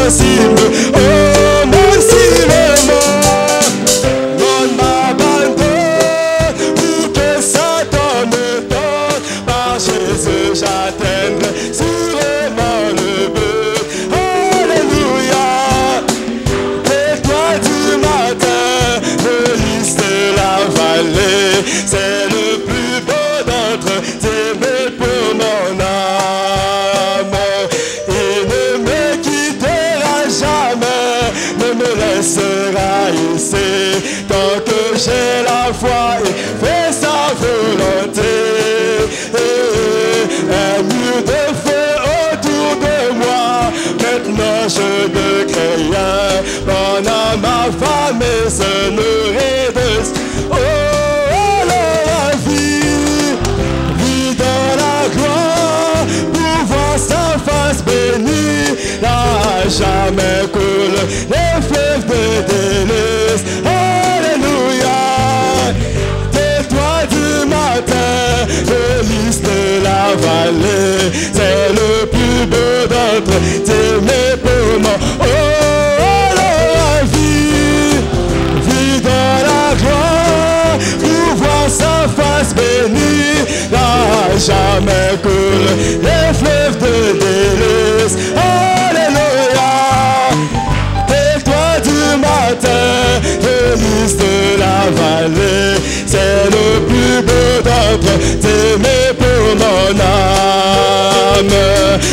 impossible au maximum. Non m'abandonne pour que Satan me tente. Par Jésus j'atteindrai sûrement le but. Alléluia. L'étoile du matin, le lys de la vallée, c'est le plus beau d'entre tes mains pour mon âme. Il ne me quittera jamais, ne me laissera ici, tant que j'ai la foi et fais sa volonté. Un mur de feu autour de moi, maintenant je ne crains rien. Mon âme, ma femme et se nourrit de... Oh, la vie, vie dans la gloire, pour voir sa face bénie. Là jamais coule les fleuves de délices. Alléluia. L'étoile du matin, le lys de la vallée, c'est le plus beau d'entre tes mains pour moi. Oh, la vie, vie dans la gloire, pour voir sa face bénie. Là jamais coule les fleuves de délices. Alléluia. L'étoile du matin, le lys de la vallée, c'est le plus beau d'entre tes mains pour mon âme.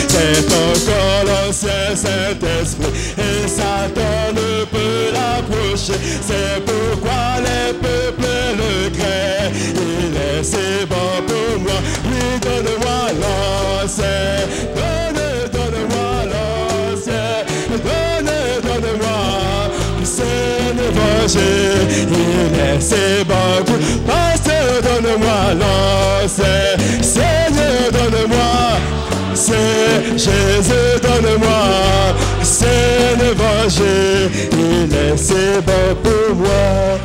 C'est encore l'ancien Saint-Esprit et Satan ne peut l'approcher. C'est pourquoi les peuples le craignent. Il est si bon pour moi. Oui, donne-moi l'ancien. Donne-moi l'ancien. Donne-moi l'ancien évangile. Il est si bon pour moi. Pasteur, donne-moi l'ancien. Seigneur, donne-moi. C'est Jésus, donne-moi. C'est l'évangile. Il est si bon pour moi.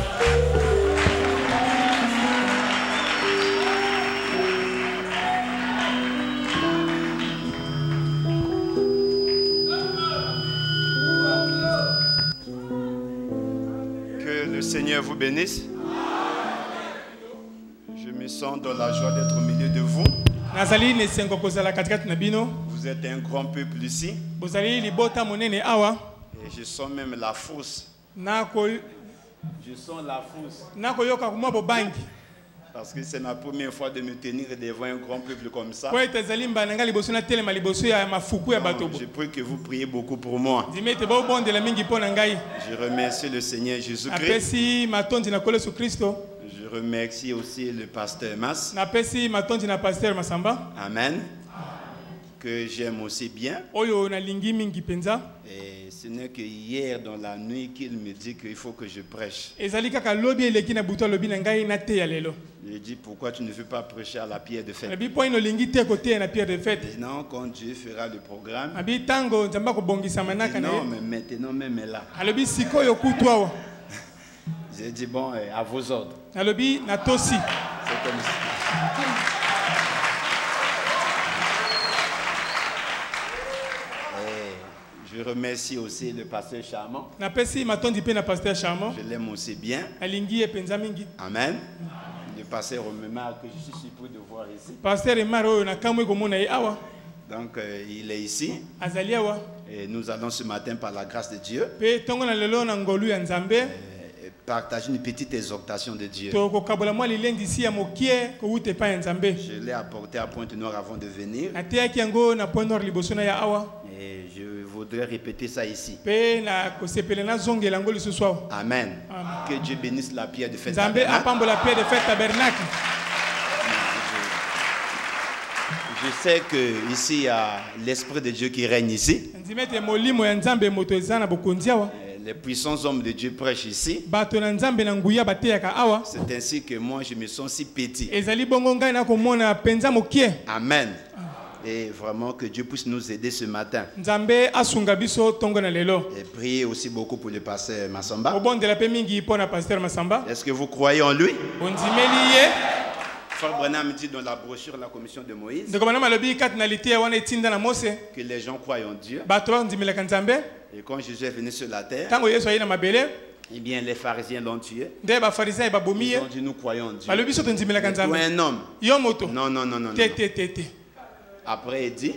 Que le Seigneur vous bénisse. Je me sens dans la joie d'être au milieu de vous. Vous êtes un grand peuple ici. Et je sens même la force. Je sens la force. Parce que c'est ma première fois de me tenir devant un grand peuple comme ça. Donc, je prie que vous priez beaucoup pour moi. Je remercie le Seigneur Jésus-Christ. Je remercie aussi le pasteur Mas. Amen. Que j'aime aussi bien. Et ce n'est que hier dans la nuit qu'il me dit qu'il faut que je prêche. Il dit pourquoi tu ne veux pas prêcher à la pierre de fête. Non, quand Dieu fera le programme. Non, mais maintenant même là. J'ai dit bon, à vos ordres. C'est comme ça. Je remercie aussi le pasteur Charmant. Je l'aime aussi bien. Amen. Le pasteur Romemar que je suis surpris de voir ici. Donc il est ici. Et nous allons ce matin par la grâce de Dieu partager une petite exhortation de Dieu. Je l'ai apporté à Pointe-Noire avant de venir. Et je voudrais répéter ça ici. Amen. Que Dieu bénisse la pierre de fête tabernacle. Je sais que ici il y a l'esprit de Dieu qui règne ici. Les puissants hommes de Dieu prêchent ici. C'est ainsi que moi je me sens si petit. Amen. Et vraiment que Dieu puisse nous aider ce matin. Et priez aussi beaucoup pour le pasteur Massamba. Est-ce que vous croyez en lui? Frère Branham dit dans la brochure la commission de Moïse que les gens croient en Dieu Et quand Jésus est venu sur la terre, eh bien, les pharisiens l'ont tué. Ils ont dit, nous croyons en Dieu. Mais toi, un homme. Non, non, non, non. Après, il dit,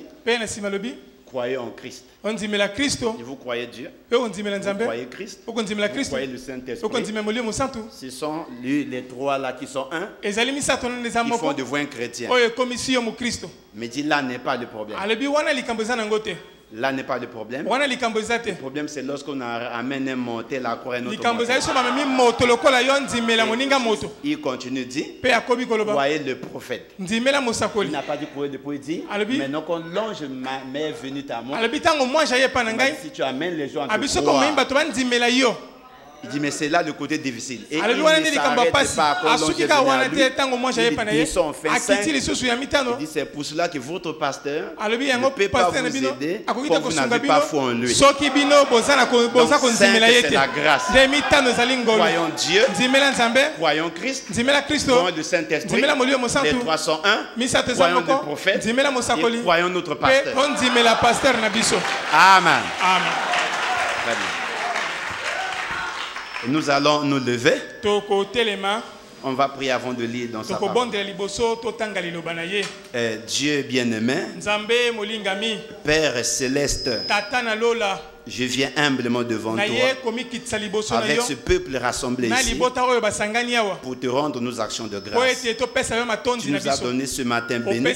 croyez en Christ. Et vous croyez Dieu. Vous croyez Christ. Vous croyez le Saint-Esprit. Ce sont les trois là qui sont un. Ils font de vous un chrétien. Mais dit là n'est pas le problème. Là n'est pas le problème. Le problème c'est lorsqu'on amène un mortel à croire un autre mortel. Il continue de dire, voyez le prophète. Il n'a pas dit croyez le prophète. Maintenant qu'on longe ma mère venue à moi. Si tu amènes les gens à te croire. Il dit mais c'est là le côté difficile. Et il ne s'arrête pas quand l'on ils sont fin 5. Il dit c'est pour cela que votre pasteur ne peut pas vous aider quand vous n'avez pas foi en lui. Donc c'est la grâce. Croyons Dieu, croyons Christ, croyons le Saint-Esprit, les 301, croyons le prophète et croyons notre pasteur. Amen. Très bien. Nous allons nous lever. On va prier avant de lire dans sa parole. Dieu bien-aimé, Père céleste, je viens humblement devant toi avec ce peuple rassemblé ici pour te rendre nos actions de grâce. Tu nous as donné ce matin béni du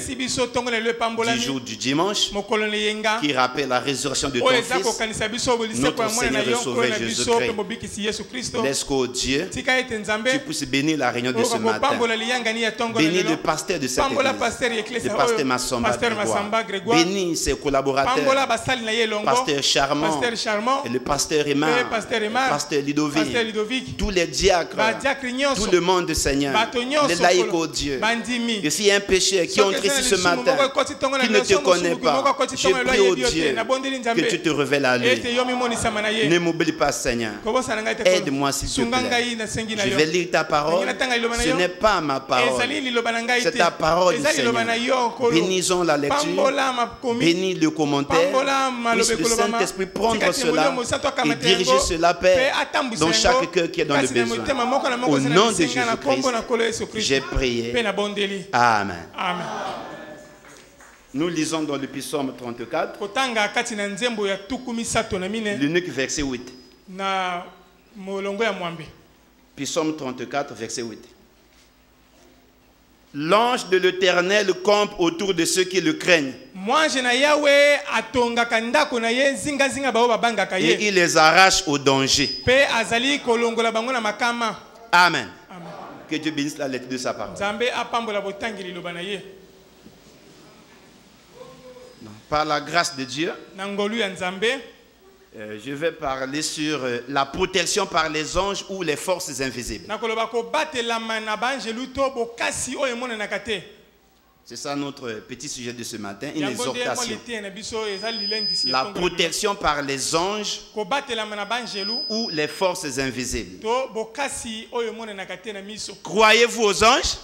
jour du dimanche qui rappelle la résurrection de ton Fils, notre Seigneur et Sauveur Jésus-Christ. Laisse qu'au Dieu, tu puisses bénir la réunion de ce matin. Bénis le pasteur de cette église, le pasteur Massamba Grégoire. Bénis ses collaborateurs, pasteur Charmant, et le pasteur Emma, pasteur Ludovic, tous les diacres, tout le monde, Seigneur, les laïcs au Dieu. Et s'il y a un pécheur qui entre ici ce matin, qui ne te connaît pas, je prie au Dieu que tu te révèles à lui. Ne m'oublie pas, Seigneur. Aide-moi s'il te plaît. Je vais lire ta parole. Ce n'est pas ma parole, c'est ta parole, Seigneur. Bénissons la lecture, bénis le commentaire, puisse le Saint-Esprit prendre cela et diriger cela, Père, dans chaque cœur qui est dans le besoin. Au nom de Jésus-Christ, j'ai prié. Amen. Nous lisons dans le psaume 34, l'unique verset 8. Psaume 34, verset 8. L'ange de l'Éternel campe autour de ceux qui le craignent. Et il les arrache au danger. Amen. Que Dieu bénisse la lettre de sa parole. Par la grâce de Dieu, je vais parler sur la protection par les anges ou les forces invisibles. C'est ça notre petit sujet de ce matin, une exhortation. La protection par les anges ou les forces invisibles. Croyez-vous aux anges?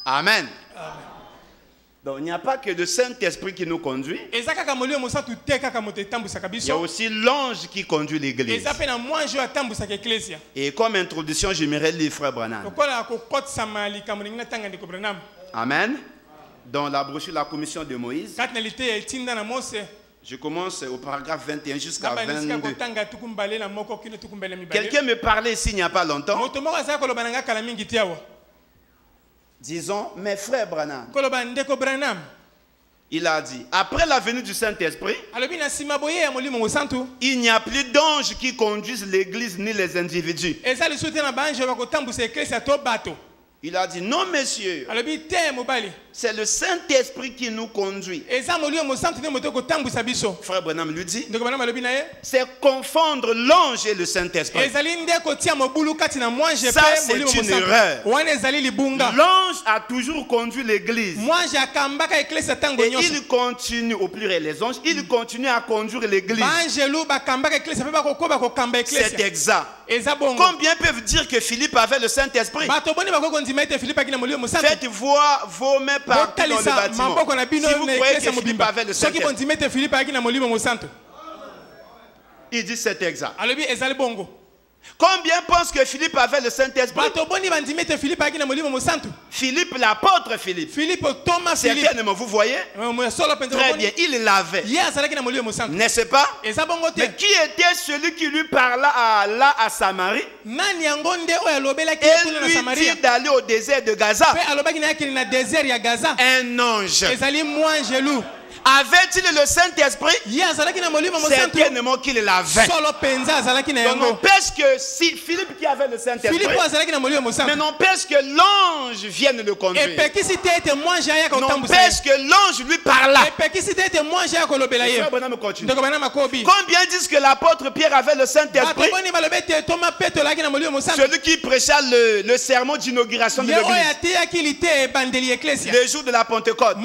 Amen. Donc il n'y a pas que le Saint-Esprit qui nous conduit. Il y a aussi l'ange qui conduit l'église. Et comme introduction, j'aimerais lire Frère Branham. Amen. Dans la brochure La Commission de Moïse, je commence au paragraphe 21 jusqu'à 22. Quelqu'un me parlait ici il n'y a pas longtemps. Disons, mes frères Branham. Il a dit, après la venue du Saint-Esprit, il n'y a plus d'anges qui conduisent l'église ni les individus. Il a dit, non messieurs, c'est le Saint-Esprit qui nous conduit. Frère Branham lui dit, c'est confondre l'ange et le Saint-Esprit. Ça c'est une erreur. L'ange a toujours conduit l'église. Et il continue, au pluriel les anges, il continue à conduire l'église. C'est exact. Combien peuvent dire que Philippe avait le Saint-Esprit? Faites voir vos mains partout dans le bâtiment. Si vous croyez que Philippe avait le Saint-Esprit, il dit c'est exact. Combien pensent que Philippe avait le Saint-Esprit? Philippe, l'apôtre Philippe. Certainement, vous voyez? Très bien, il l'avait. N'est-ce pas? Mais qui était celui qui lui parla là à Samarie? Et lui dit d'aller au désert de Gaza. Un ange. Avait-il le Saint-Esprit? Certainement qu'il l'avait. Donc n'empêche que si Philippe qui avait le Saint-Esprit, mais n'empêche que l'ange vienne le conduire. N'empêche que l'ange lui parla. Combien disent que l'apôtre Pierre avait le Saint-Esprit? Celui qui prêcha le sermon d'inauguration de l'église. Le jour de la Pentecôte.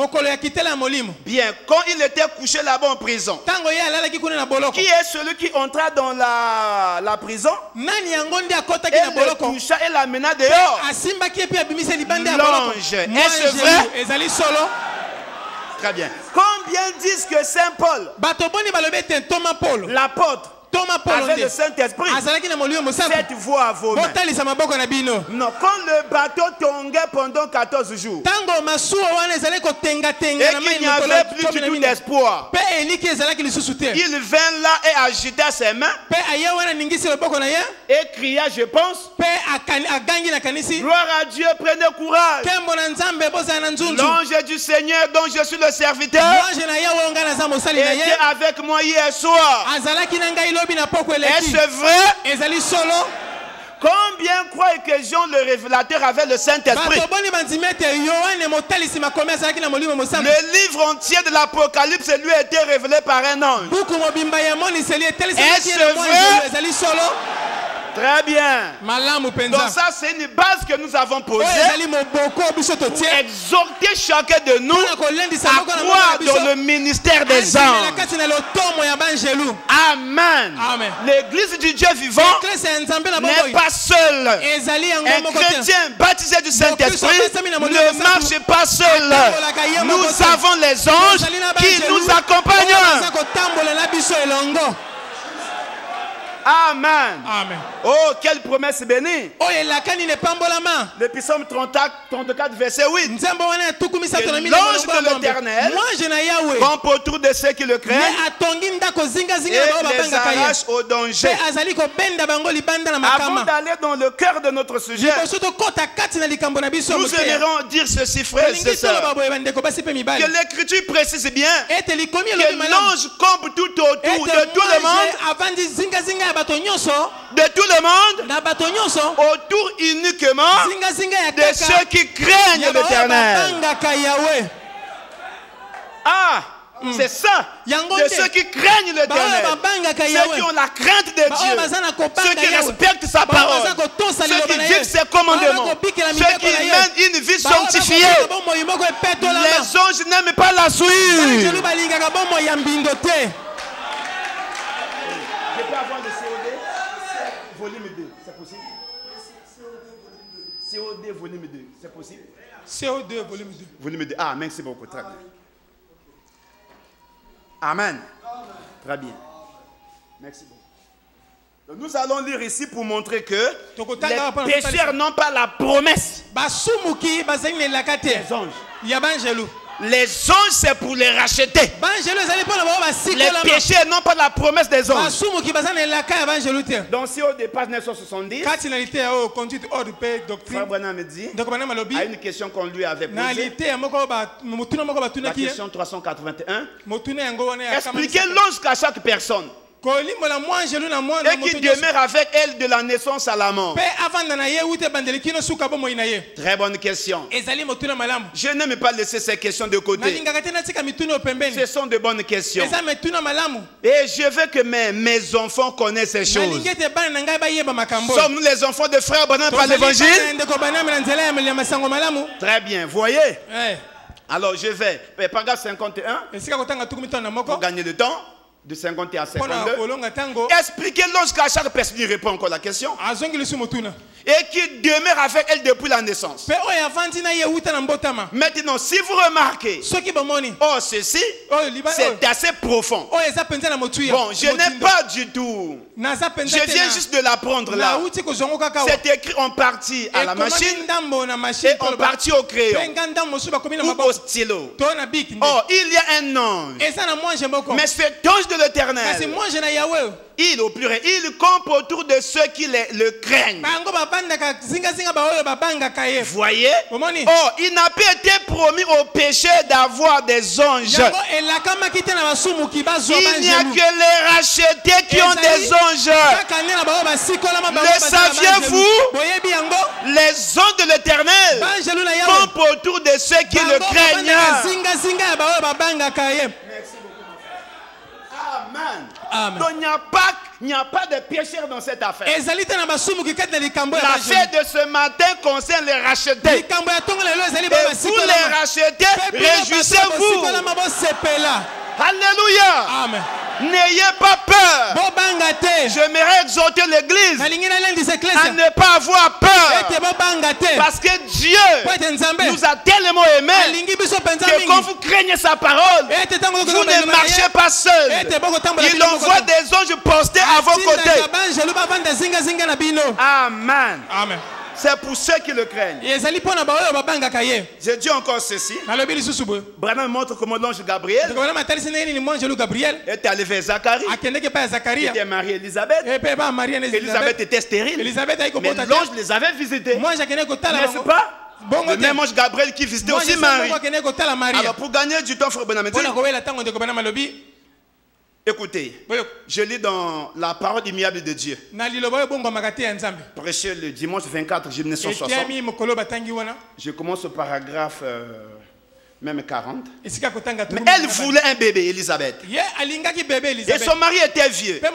Bien. Quand il était couché là-bas en prison, qui est celui qui entra dans la prison et le coucha et l'amena dehors? L'ange. Est-ce vrai? Très bien. Combien disent que Saint Paul, l'apôtre, avait le Saint-Esprit? Faites voir à vos mains. Non, quand le bateau tongait pendant 14 jours et qu'il n'y avait plus du tout d'espoir, il vint là et agita ses mains et cria, je pense, gloire à Dieu, prenez courage. L'ange du Seigneur dont je suis le serviteur était avec moi hier soir. Est-ce vrai? Combien croient que Jean le révélateur avait le Saint-Esprit? Le livre entier de l'Apocalypse lui a été révélé par un ange. Est-ce vrai? Très bien. Donc ça c'est une base que nous avons posée pour exhorter chacun de nous à croire dans le ministère des anges. Amen. L'église du Dieu vivant n'est pas seule. Un chrétien baptisé du Saint-Esprit ne marche pas seul. Nous avons les anges qui nous accompagnent. Amen. Amen. Oh, quelle promesse bénie. Le psaume 34, verset 8. L'ange de l'Éternel campe autour de ceux qui le craignent et les arrache au danger. Avant d'aller dans le cœur de notre sujet, nous aimerions dire ceci, frères et sœurs, que l'Écriture précise bien que l'ange campe tout autour de tout le monde, de tout le monde, autour uniquement de ceux qui craignent l'Éternel. Ah, c'est ça, de ceux qui craignent l'Éternel, ceux qui ont la crainte de Dieu, ceux qui respectent sa parole, ceux qui vivent ses commandements, ceux qui mènent une vie sanctifiée. Les anges n'aiment pas la souillure. Je peux avoir le COD volume 2, c'est possible? COD volume 2, c'est possible? COD volume 2. Volume 2. Ah, merci beaucoup, très bien. Amen. Très bien. Merci beaucoup. Donc, nous allons lire ici pour montrer que les pécheurs n'ont pas la promesse. Les anges. Les anges, c'est pour les racheter. Les péchés n'ont pas la promesse des anges. Donc, si au départ 970, Frère Branham me dit, à une question qu'on lui avait posée, la question 381, expliquez l'ange à chaque personne et qui demeure avec elle de la naissance à la mort. Très bonne question. Je n'aime pas laisser ces questions de côté. Ce sont de bonnes questions. Et je veux que mes enfants connaissent ces choses. Sommes-nous les enfants de Frère Branham par l'évangile? Très bien, voyez. Alors je vais, paragraphe 51, pour gagner du temps. de 51 à 52. Expliquez lorsqu'à chaque personne il répond encore la question. Et qui demeure avec elle depuis la naissance. Maintenant, si vous remarquez, oh ceci, c'est assez profond. Bon, je n'ai pas du tout. Je viens juste de l'apprendre là. C'est écrit en partie à la machine et en partie au crayon ou au stylo. Oh, il y a un ange. Mais cet ange de l'Éternel, il au pluriel, il campe autour de ceux qui le craignent. Voyez? Oh, il n'a pas été promis au péché d'avoir des anges. Il n'y a que les rachetés qui ont des anges. Le saviez-vous? Les anges de l'Éternel campent autour de ceux qui le craignent. Amen. Amen. Donc il n'y a pas de pécheur dans cette affaire. L'affaire de ce matin concerne les rachetés. Et vous les rachetés, réjouissez-vous. Alléluia. Amen. N'ayez pas peur. J'aimerais exhorter l'église à ne pas avoir peur. Parce que Dieu nous a tellement aimés que quand vous craignez sa parole, vous ne marchez pas seul. Il envoie des anges postés à vos côtés. Amen. Amen. C'est pour ceux qui le craignent. Je dis encore ceci. Branham montre comment l'ange Gabriel est allé vers Zacharie. Il était marié à Élisabeth. Élisabeth était stérile. Mais l'ange les avait visités. N'est-ce pas? Le même ange Gabriel qui visitait aussi Marie. Alors pour gagner du temps, frère Branham, écoutez, je lis dans la parole immuable de Dieu. Prêché le dimanche 24 juillet 1960. Je commence au paragraphe même 40. Mais elle voulait un bébé, Élisabeth. Et son mari était vieux. Et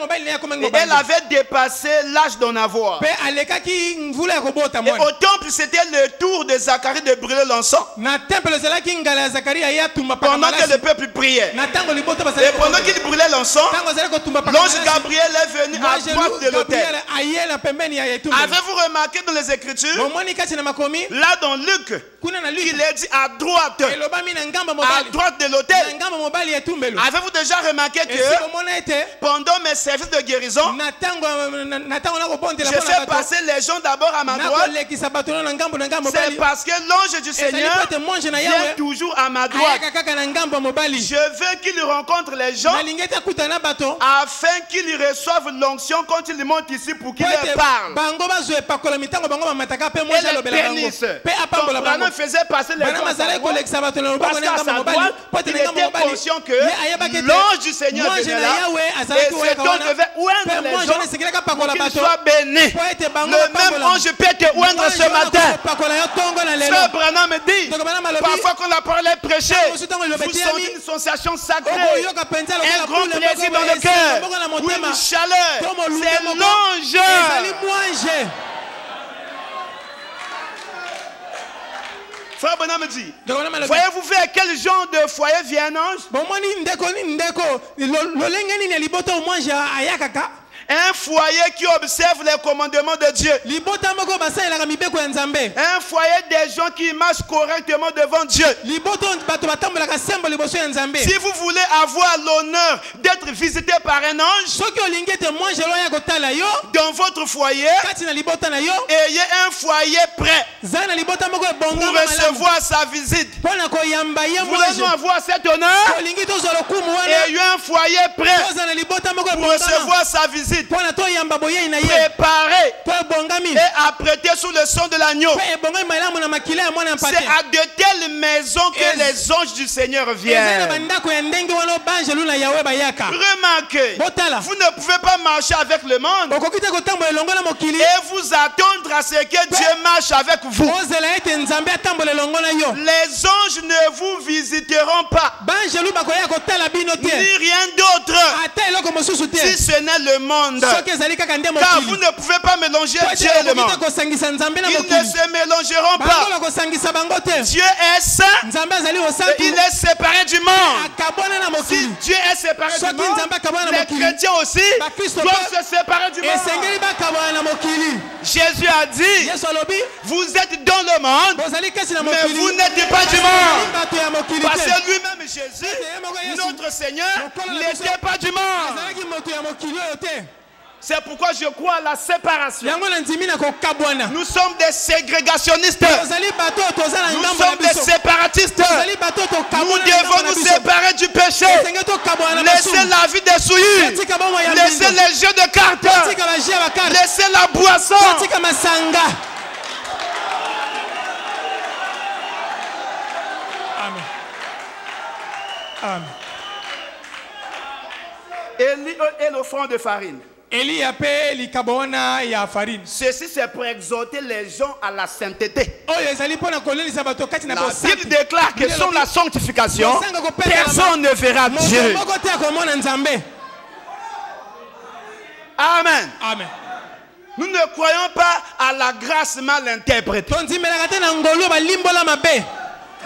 elle avait dépassé l'âge d'en avoir. Et au temple, c'était le tour de Zacharie de brûler l'encens. Pendant que le peuple priait. Et pendant qu'il brûlait l'encens, l'ange Gabriel est venu à droite de l'autel. Avez-vous remarqué dans les Écritures? Là dans Luc, il est dit à droite. À droite de l'autel. Avez-vous déjà remarqué que pendant mes services de guérison, je fais passer les gens d'abord à ma droite? C'est parce que l'ange du Seigneur vient toujours à ma droite. Je veux qu'il rencontre les gens afin qu'ils reçoivent l'onction quand ils montent ici pour qu'ils leur parlent. Et les bénissent. Quand faisait passer les gens parce qu'à sa droite, il était conscient que l'ange du Seigneur venait là et cet ange devait oindre les gens pour qu'ils soient bénis. Le même ange peut te oindre ce matin. Frère Branham me dit, parfois quand la parole est prêchée, vous sentez une sensation sacrée, un grand plaisir dans le cœur, une chaleur. C'est l'ange. Frère Branham dit, voyez-vous vers quel genre de foyer vient un ange? Un foyer qui observe les commandements de Dieu. Un foyer des gens qui marchent correctement devant Dieu. Si vous voulez avoir l'honneur d'être visité par un ange, dans votre foyer, ayez un foyer prêt pour recevoir sa visite. Voulez-nous avoir cet honneur? Ayez un foyer prêt pour recevoir sa visite. Préparé et apprêté sous le son de l'agneau. C'est à de telles maisons que les anges du Seigneur viennent. Remarquez, vous ne pouvez pas marcher avec le monde et vous attendre à ce que Dieu marche avec vous. Les anges ne vous visiteront pas, ni rien d'autre. Si ce n'est le monde, car vous ne pouvez pas mélanger Dieu et le monde. Ils ne se mélangeront pas. Dieu est saint et il est séparé du monde. Si Dieu est séparé du monde, les chrétiens aussi doivent se séparer du monde. Jésus a dit, vous êtes dans le monde, mais vous n'êtes pas du monde. Parce que lui-même, Jésus, notre Seigneur, n'était pas du monde. C'est pourquoi je crois à la séparation. Nous sommes des ségrégationnistes. Nous sommes des séparatistes. Nous devons nous séparer du péché. Laissez la vie des souillures. Laissez les jeux de cartes. Laissez la boisson. Amen. Élie et l'offrande de farine. Ceci c'est pour exhorter les gens à la sainteté. La Bible déclare que sans la sanctification, personne ne verra Dieu. Amen. Amen. Nous ne croyons pas à la grâce mal interprétée.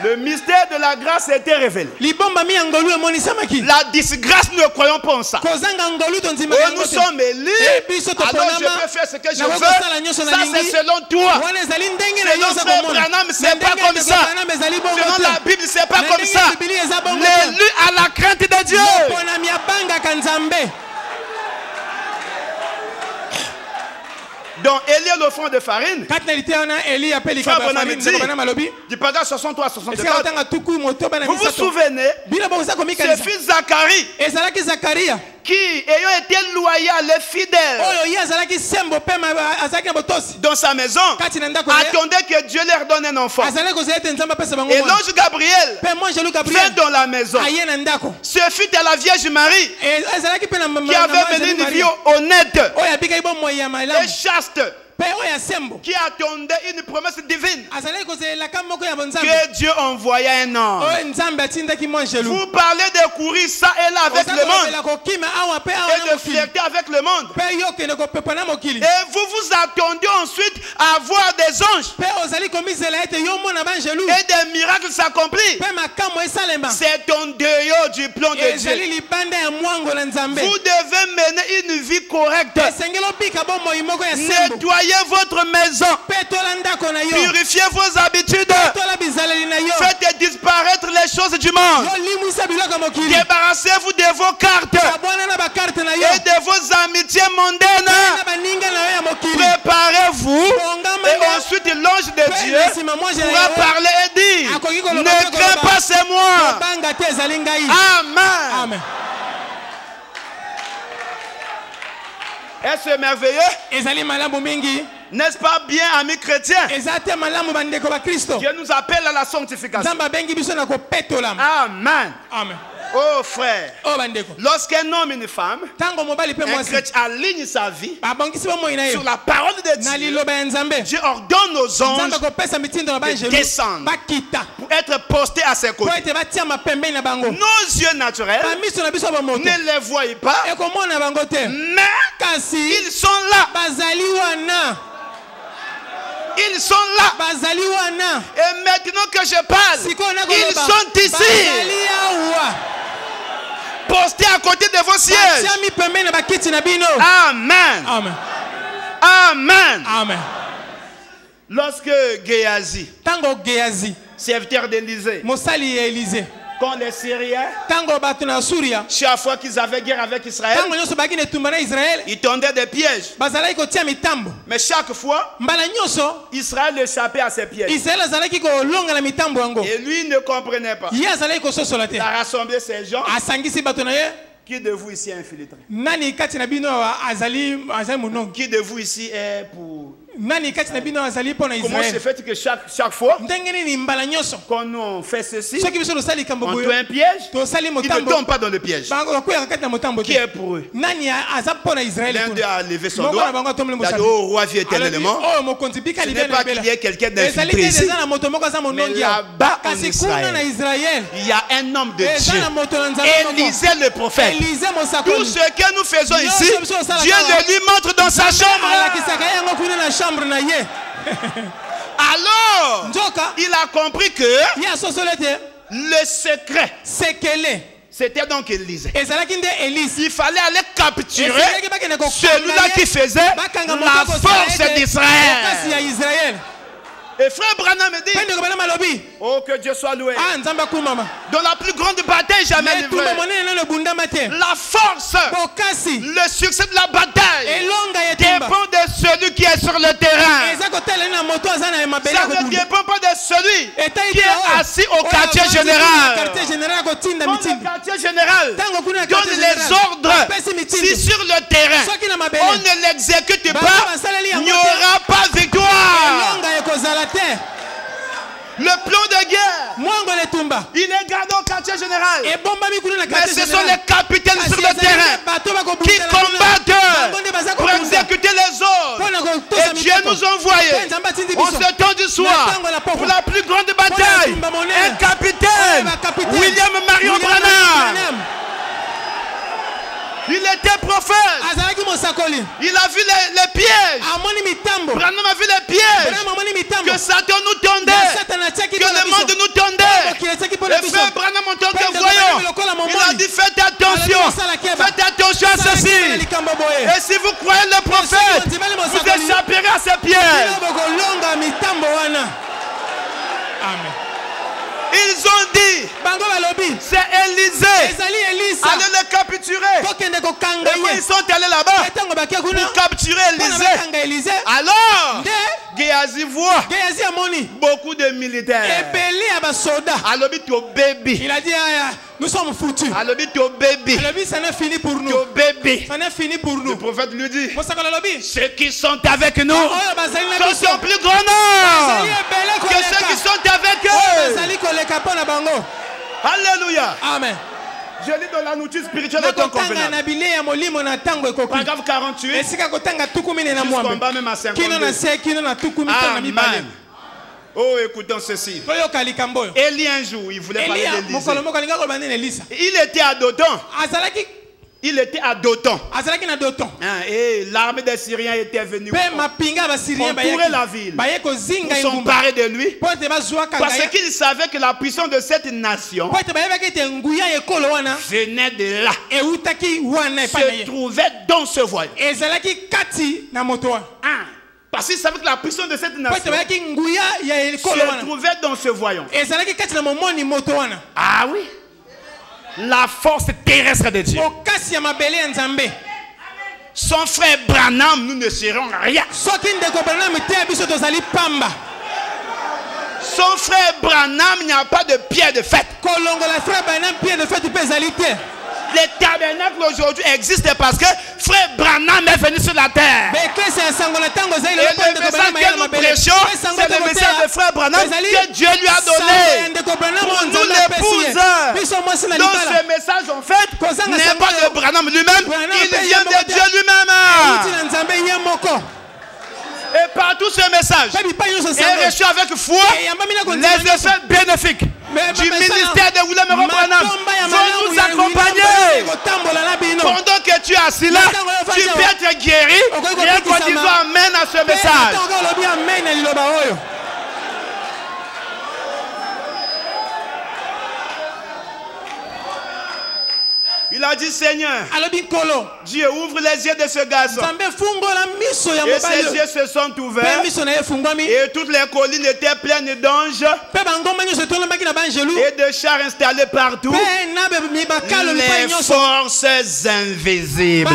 Le mystère de la grâce a été révélé. La disgrâce, nous ne croyons pas en ça. Nous sommes élus, alors je peux faire ce que je veux. Ça c'est selon toi. Selon Frère Branham, c'est pas comme ça. Selon la Bible, c'est pas comme ça. L'élu à la crainte de Dieu. Donc, Élie est l'offrande de farine. Du paragraphe 63 à 64. Vous vous souvenez, ce fils Zacharie, qui, ayant été loyal et fidèle dans sa maison, attendait que Dieu leur donne un enfant. Et l'ange Gabriel vint dans la maison. Ce fut à la Vierge Marie qui avait mené une vie honnête et chaste, qui attendait une promesse divine que Dieu envoyait un ange. Vous parlez de courir ça et là avec le monde et de flirter avec le monde, et vous vous attendez ensuite à voir des anges et des miracles s'accomplir. C'est en dehors du plan de Dieu. Vous devez mener une vie correcte. Nettoyez votre maison, purifiez vos habitudes, faites disparaître les choses du monde, débarrassez-vous de vos cartes et de vos amitiés mondaines. Préparez-vous et ensuite l'ange de Dieu pourra parler et dire, ne crains pas, c'est moi. Amen. Est-ce merveilleux? N'est-ce pas bien, amis chrétiens? Dieu nous appelle à la sanctification. Amen. Amen. Oh frère, lorsqu'un homme et une femme, un chrétien aligne sa vie sur la parole de Dieu, Dieu ordonne aux anges de descendre pour être postés à ses côtés. Nos yeux naturels ne les voient pas, mais ils sont là. Ils sont là. Et maintenant que je parle, ils sont ici, postés à côté de vos sièges. Amen. Amen. Amen. Amen. Lorsque Géasi, serviteur d'Élysée, quand les Syriens, chaque fois qu'ils avaient guerre avec Israël, ils tendaient des pièges. Mais chaque fois, Israël échappait à ces pièges. Et lui ne comprenait pas. Il a rassemblé ces gens. Qui de vous ici est infiltré? Qui de vous ici est pour Comment c'est fait que chaque fois qu'on on fait ceci, on doit un piège, ils ne tombent pas dans le piège. Qui est pour eux? L'un d'eux a levé son doigt, il a dit au roi vieux éternellement. Ce n'est pas qu'il y ait quelqu'un d'infiltré ici, mais là-bas en Israël, il y a un homme de Dieu, Élisée le prophète. Tout ce que nous faisons ici, Dieu le lui montre dans sa chambre. Alors, il a compris que le secret, c'était donc Élisée. Il fallait aller capturer celui-là qui faisait la force d'Israël. Et frère Branham me dit, oh que Dieu soit loué, dans la plus grande bataille jamais livrée, la force, le succès de la bataille dépend de celui qui est sur le terrain. Ça ne dépend pas de celui qui est assis au quartier général. Quand le quartier général donne les ordres, si sur le terrain on ne l'exécute pas, il n'y aura pas victoire. Le plan de guerre, il est gardé au quartier général. Mais ce sont les capitaines sur le terrain qui combattent pour exécuter les ordres. Et Dieu nous a envoyés en ce temps du soir pour la plus grande bataille. Un capitaine, William Marion Branham. Il était prophète. Il a vu les pièges. Branham a vu les pièges que Satan nous tendait, que le monde nous tendait. Et frère Branham en tant que voyant, il a dit faites attention à ceci. Et si vous croyez le prophète, vous échapperez à ces pièges. Amen. Ils ont dit, c'est Élisée, allez le capturer. Et quand ils sont allés là-bas pour capturer Élisée, alors Géasi voit beaucoup de militaires. Il a dit, nous sommes foutus. Ça n'est fini pour nous. Le prophète lui dit, ceux qui sont avec nous sont plus grands nombre que ceux qui sont avec eux. Alléluia. Amen. Je lis dans la nourriture spirituelle de ton convenable. Paragraphe 48. Jusqu'en bas même à 52. Amen. Oh, écoutons ceci. Élie un jour, il voulait parler d'Élisée. Il était à Dothan. Il était à Dothan. Et l'armée des Syriens était venue entourer la ville pour s'emparer de lui. Parce qu'ils savaient que la puissance de cette nation venait de là. Se trouvait dans ce voyage. Parce qu'ils savaient que la puissance de cette nation se trouvait dans ce voyant. Ah oui. La force terrestre de Dieu. Son frère Branham, nous ne serons rien. Son frère Branham, il n'y a pas de pierre de fête. Les tabernacles aujourd'hui existent parce que frère Branham est venu sur la terre. Et le message que nous prêchons, c'est le message de frère Branham que Dieu lui a donné pour nous l'épouse. Donc ce message en fait n'est pas de Branham lui-même, il vient de Dieu lui-même. Et par tout ce message est reçu avec foi les effets bénéfiques du ministère de William Marion Branham vont nous accompagner. Pendant que tu es assis là, tu peux être guéri. Rien qu'en disant amen à ce message. Il a dit Seigneur, Dieu ouvre les yeux de ce garçon. Et ses yeux se sont ouverts. Et toutes les collines étaient pleines d'anges et de chars installés partout. Les forces invisibles.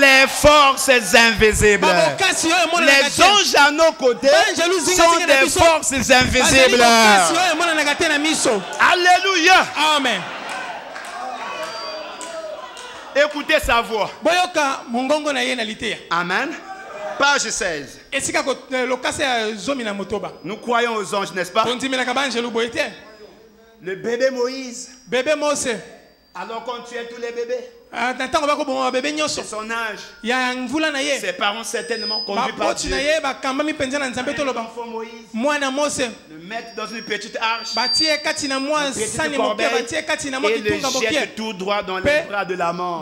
Les forces invisibles. Les anges à nos côtés sont des forces invisibles. Alléluia. Amen. Écoutez sa voix. Amen. Page 16. Nous croyons aux anges, n'est-ce pas? Le bébé Moïse. Alors qu'on tuait tous les bébés. C'est son âge. Ses parents certainement conduits par Dieu. L'enfant Moïse, le mettre dans une petite arche, et le jette tout droit dans les bras de la mort.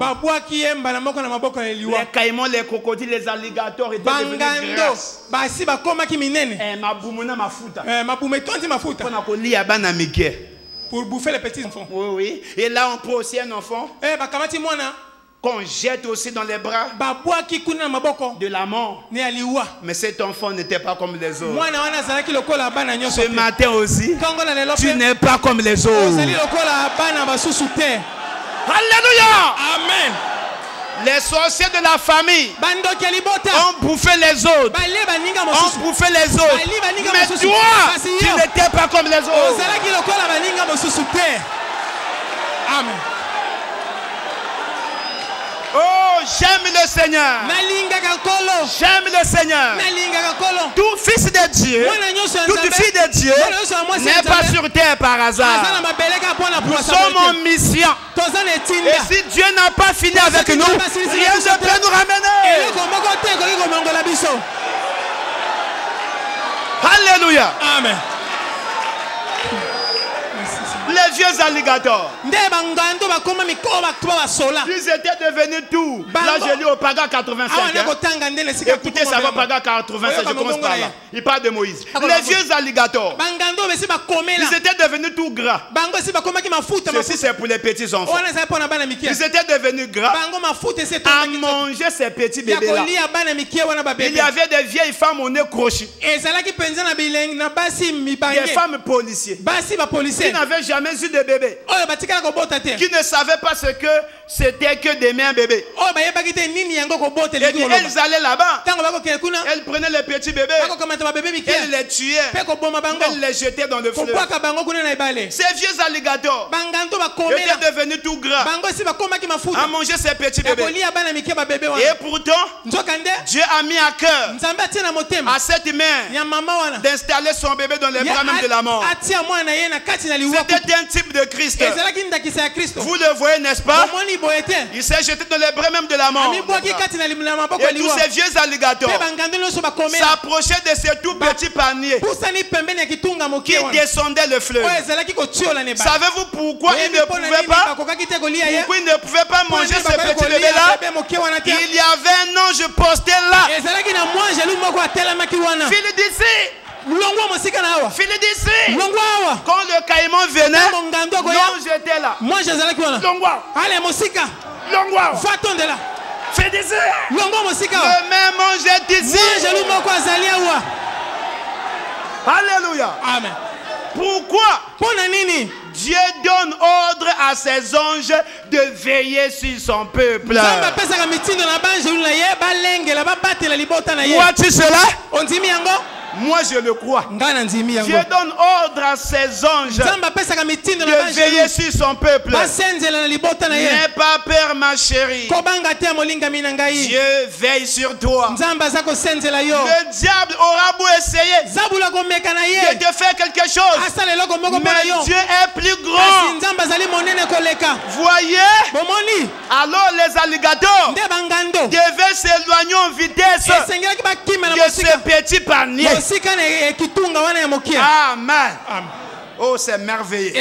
Les caïmans, les crocodiles, les alligators étaient devenus grasses. Pour bouffer les petits enfants. Oui, oui. Et là, on prend aussi un enfant qu'on jette aussi dans les bras de la mort. Mais cet enfant n'était pas comme les autres. Ce matin aussi, tu n'es pas comme les autres. Alléluia. Amen. Les sorciers de la famille ont bouffé les autres. Ont bouffé les autres. Mais toi, tu n'étais pas comme les autres. Amen. Oh, j'aime le Seigneur. J'aime le Seigneur. Tout fils de Dieu, toute fille de Dieu n'est pas sur terre par hasard. Nous sommes en mission. Et si Dieu n'a pas fini avec nous, rien ne peut nous ramener. Alléluia. Amen. Les vieux alligators, ils étaient devenus tout. Là, j'ai lu au Paga 85. Écoutez, ça va Paga 85, je commence par là. Il parle de Moïse. Les vieux alligators, ils étaient devenus tout gras. Ceci, c'est pour les petits enfants. Ils étaient devenus gras à manger ces petits bébés-là. Il y avait des vieilles femmes au nez crochu. Des femmes policiers qui n'avaient jamais eu de bébé, qui ne savaient pas ce que c'était que d'aimer un bébé. Et elles allaient là-bas, elles prenaient les petits bébés, elles les tuaient, elles les jetaient dans le fleuve. Ces vieux alligators étaient devenus tout gras à manger ces petits bébés. Et pourtant, Dieu a mis à cœur à cette mère d'installer son bébé dans les bras même de la mort. C'était un type de Christ. Vous le voyez, n'est-ce pas? Il s'est jeté dans les bras même de la mort. Et tous ces vieux alligators s'approchaient de ces tout petits paniers qui descendaient le fleuve. Savez-vous pourquoi ils ne pouvaient pas manger ces petits bébés-là? Il y avait un ange posté là. File d'ici. File d'ici. Quand le caïman venait, l'ange était là. File d'ici. Le même ange est ici. Alléluia. Amen. Pourquoi Dieu donne ordre à ses anges de veiller sur son peuple? Vois-tu cela? Moi je le crois. Dieu donne ordre à ses anges de veiller sur son peuple. N'aie pas peur, ma chérie. Dieu veille sur toi. Le diable aura beau essayer de te faire quelque chose, mais Dieu est plus grand. Voyez? Alors les alligators devaient s'éloigner en vitesse de ce petit panier. Amen. Oh, c'est merveilleux.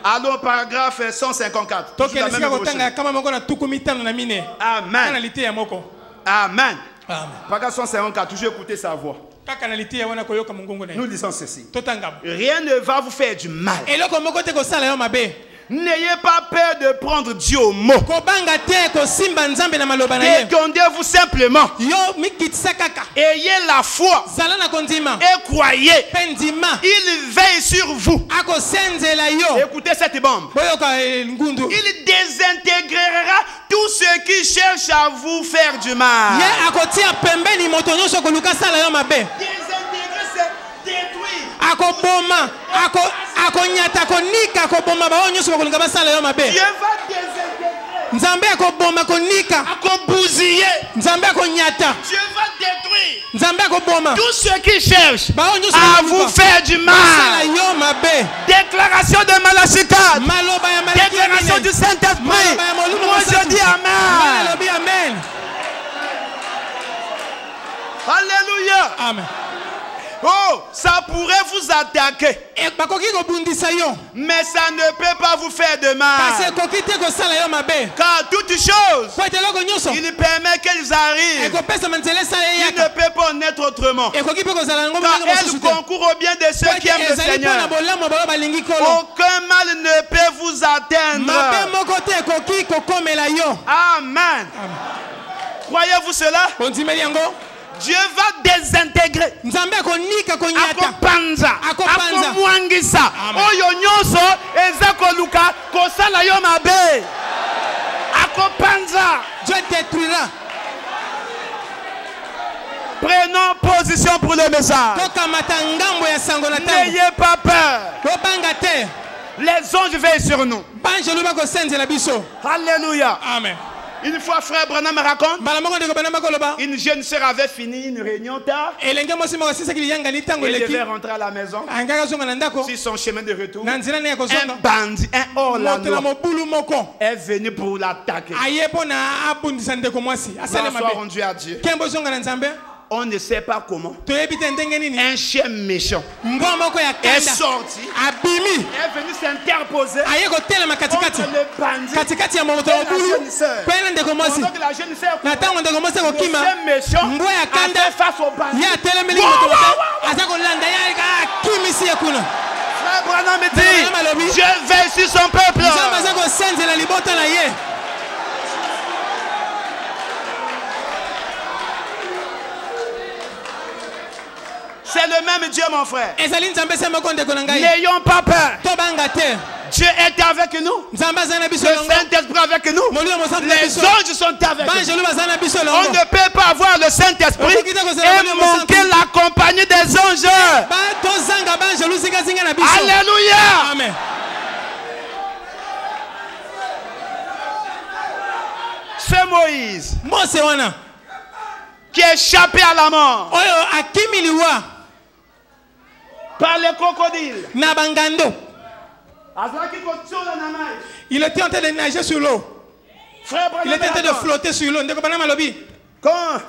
Alors, paragraphe 154. Amen. Amen. Paragraphe 154, toujours écouter sa voix. Nous lisons ceci. Rien ne va vous faire du mal. N'ayez pas peur de prendre Dieu au mot. Détendez-vous simplement. Ayez la foi et croyez. Il veille sur vous. Écoutez cette bombe. Il désintégrera tous ceux qui cherchent à vous faire du mal. Désintégrer, c'est détruire. Dieu va désintégrer Nzambe akoboma konika. Akobousiller. Nzambe akonyata. Dieu va détruire. Nzambe akoboma. Tous ceux qui cherchent à vous faire du mal. Déclaration de Malachika. Déclaration du Saint-Esprit. Moi je dis Amen. Alléluia. Amen. Oh, ça pourrait vous attaquer. Mais ça ne peut pas vous faire de mal. Car toute chose, il permet qu'elles arrivent. Il ne peut pas en être autrement. Car elle concourt au bien de ceux qui aiment le Seigneur. Aucun mal ne peut vous atteindre. Amen. Croyez-vous cela? Dieu va désintégrer. Akopanza. Akomwangisa. Oyo nyonso ezakoluka kosala yo mabe. Akopanza. Dieu détruira. Prenons position pour le message. N'ayez pas peur. Les anges veillent sur nous. Alléluia. Amen. Une fois, frère Branham me raconte, une jeune sœur avait fini une réunion tard. Elle devait rentrer à la maison. Sur son chemin de retour, un bandit, un hors-la-loi est venu pour l'attaquer. Soit rendu à Dieu. On ne sait pas comment. Un chien méchant est sorti, est venu s'interposer entre le bandit et la jeune sœur. Pendant que la jeune sœur, le chien méchant a fait face au bandit. Frère Branham me dit, je veille sur son peuple. C'est le même Dieu, mon frère. N'ayons pas peur. Dieu est avec nous. Le Saint-Esprit avec nous. Les anges sont avec nous. On ne peut pas avoir le Saint-Esprit et manquer la compagnie des anges. Alléluia. Amen. C'est Moïse qui est échappé à la mort par les crocodiles. Il était en train de nager sur l'eau. Il était en train de flotter sur l'eau. Quand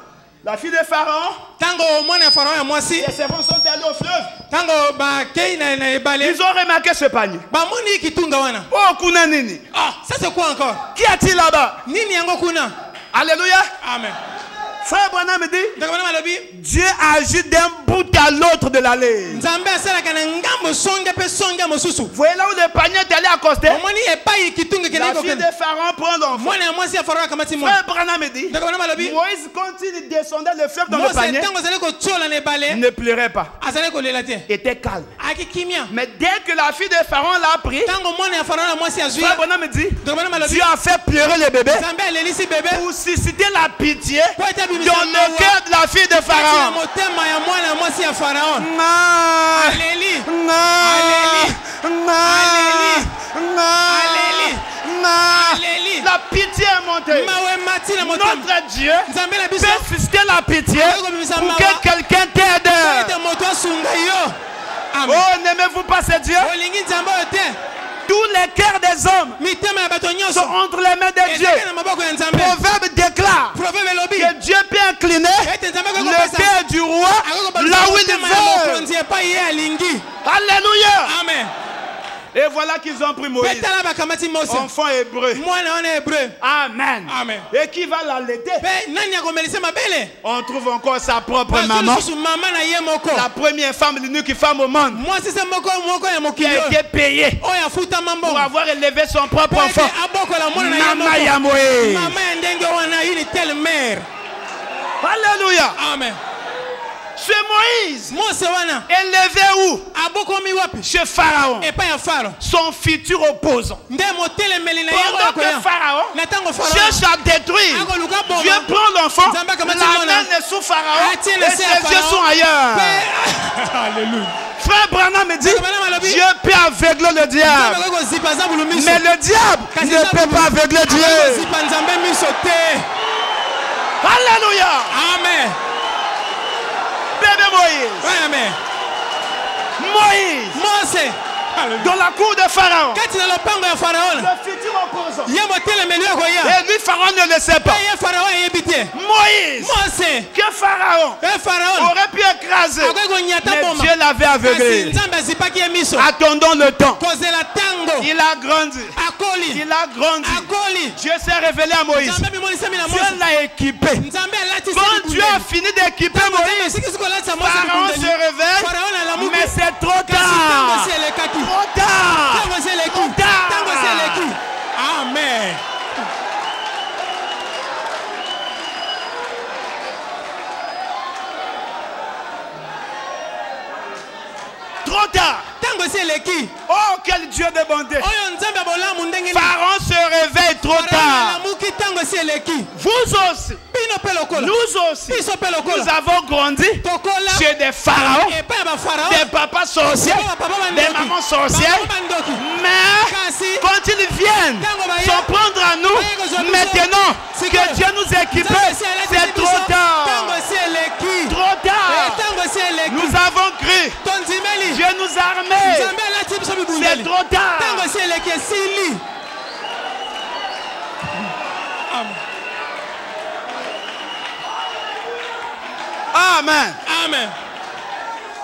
la fille de Pharaon, les servants sont allés au fleuve. Ils ont remarqué ce panier. Oh, kuna nini. Ça c'est quoi encore? Qu'y a-t-il là-bas? Alléluia. Amen. Frère Branham me dit, Dieu agit d'un bout à l'autre de l'allée. Vous voyez là où le panier est allé accoster? La fille de Pharaon prend l'enfant. Frère Branham me dit, Moïse, quand il descendait le fleuve dans le panier, ne pleurait pas. Était calme. Mais dès que la fille de Pharaon l'a pris, Frère Branham me dit, Dieu a fait pleurer le bébé pour susciter la pitié dans le cœur de la fille de Pharaon. La pitié est montée. Notre Dieu peut susciter la pitié pour que quelqu'un t'aide. Oh, n'aimez-vous pas ce Dieu? Tous les cœurs des hommes sont entre les mains de Dieu. Proverbe déclare que Dieu peut incliner le cœur du roi là où il veut. Alléluia. Amen. Et voilà qu'ils ont pris Moïse, enfant hébreu. Amen. Amen. Et qui va l'allaiter? On trouve encore sa propre maman. La première femme l'unique femme au monde qui a été payée pour avoir élevé son propre enfant. Maman Yamoé. Alléluia. Amen. C'est Moïse, élevé où? Chez Pharaon, son futur opposant. Pendant que Pharaon cherche à détruire, Dieu prend l'enfant, l'amène sous Pharaon et ses yeux sont ailleurs. Alléluia. Frère Frère Branham me dit, Dieu peut aveugler le diable. Mais le diable ne peut pas aveugler Dieu. Alléluia. Amen. Bébé Moïse. Amen. Moïse. Dans la cour de Pharaon. Le futur opposant. Et lui, Pharaon ne le sait pas. Moïse. Que Pharaon aurait pu écraser. Mais Dieu l'avait aveuglé. Attendons le temps. Il a grandi. Il a grandi. Dieu s'est révélé à Moïse. Dieu l'a équipé. Quand Dieu a fini d'équiper Moïse, Pharaon se réveille. Mais c'est trop tard. Trop tard. Trop tard. Amen. Trop tard. Oh, quel Dieu de bonté. Pharaon se réveille trop tard. Vous aussi. Nous aussi. Nous avons grandi chez des pharaons, des papas sorciers, des mamans sorcières. Mais quand ils viennent s'en prendre à nous, maintenant que Dieu nous équipe, c'est trop tard. Trop tard. Nous avons cru. Dieu nous a armés. C'est trop tard. Amen. Amen.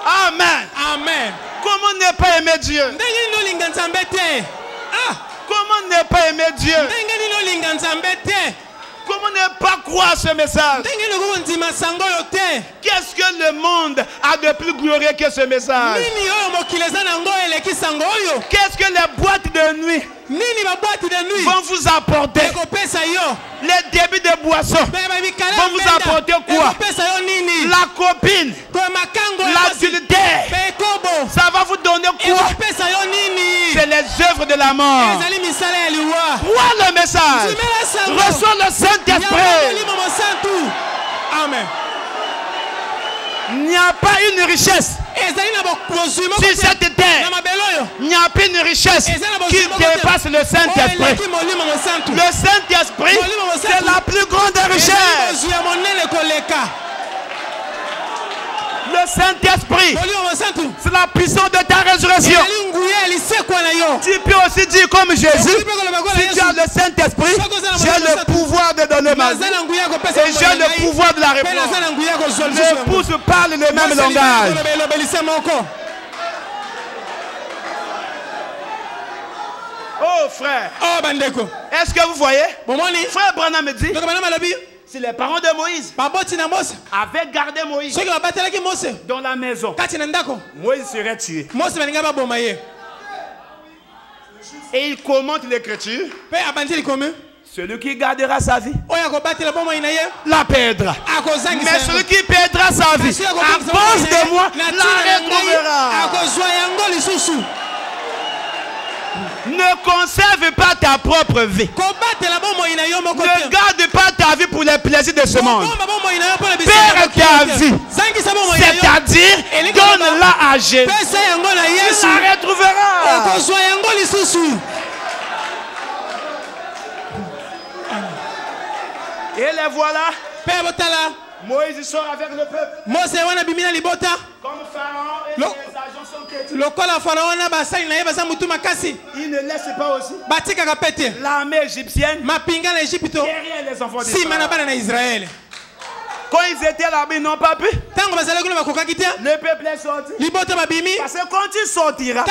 Amen. Amen. Comment ne pas aimer Dieu? Comment ne pas aimer Dieu? Comment ne pas croire ce message? Qu'est-ce que le monde a de plus glorieux que ce message? Qu'est-ce que les boîtes de nuit vont vous apporter? Les débits de boissons vont vous apporter quoi? La copine, l'adultère, ça va vous donner quoi? C'est les œuvres de la mort. Vois le message. Reçois le Saint-Esprit. Amen. Il n'y a pas une richesse sur cette terre. Il n'y a pas une richesse qui dépasse le Saint-Esprit. Le Saint-Esprit, c'est la plus grande richesse. Le Saint-Esprit, c'est la puissance de ta résurrection. Tu peux aussi dire comme Jésus, si tu as le Saint-Esprit, j'ai le pouvoir de donner ma vie et j'ai le pouvoir de la réponse. L'épouse parle le même langage. Oh frère, est-ce que vous voyez? Frère Branham me dit, si les parents de Moïse avaient gardé Moïse dans la maison, Moïse serait tué. Et il commente l'écriture. Celui qui gardera sa vie la perdra. Mais celui qui perdra sa vie à cause de moi la retrouvera. Ne conserve pas ta propre vie. Ne garde pas ta vie pour les plaisirs de ce monde. Perds ta vie. C'est-à-dire, donne-la à Jésus. Tu la retrouveras. Et les voilà. Moïse sort avec le peuple. Comme Pharaon et les agents sont chrétiens. Il ne laisse pas aussi l'armée égyptienne derrière les enfants d'Israël. Quand ils étaient là-bas, ils n'ont pas pu. Le peuple est sorti. Parce que quand tu sortiras,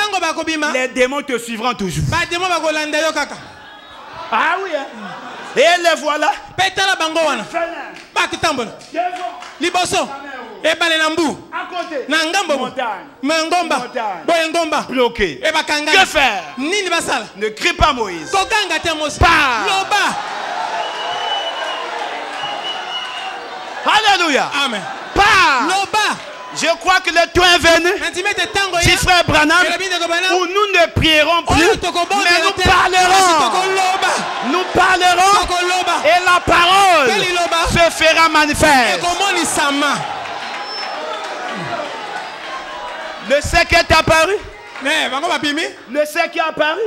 les démons te suivront toujours. Ah oui, hein? Et les voilà. Bloqué. Que faire? Ne crie pas Moïse. Alléluia. Amen. Je crois que le temps est venu, si frère Branham, où nous ne prierons plus, mais nous parlerons. Nous parlerons et la parole se fera manifeste. Le cercle est apparu. Le cercle est apparu.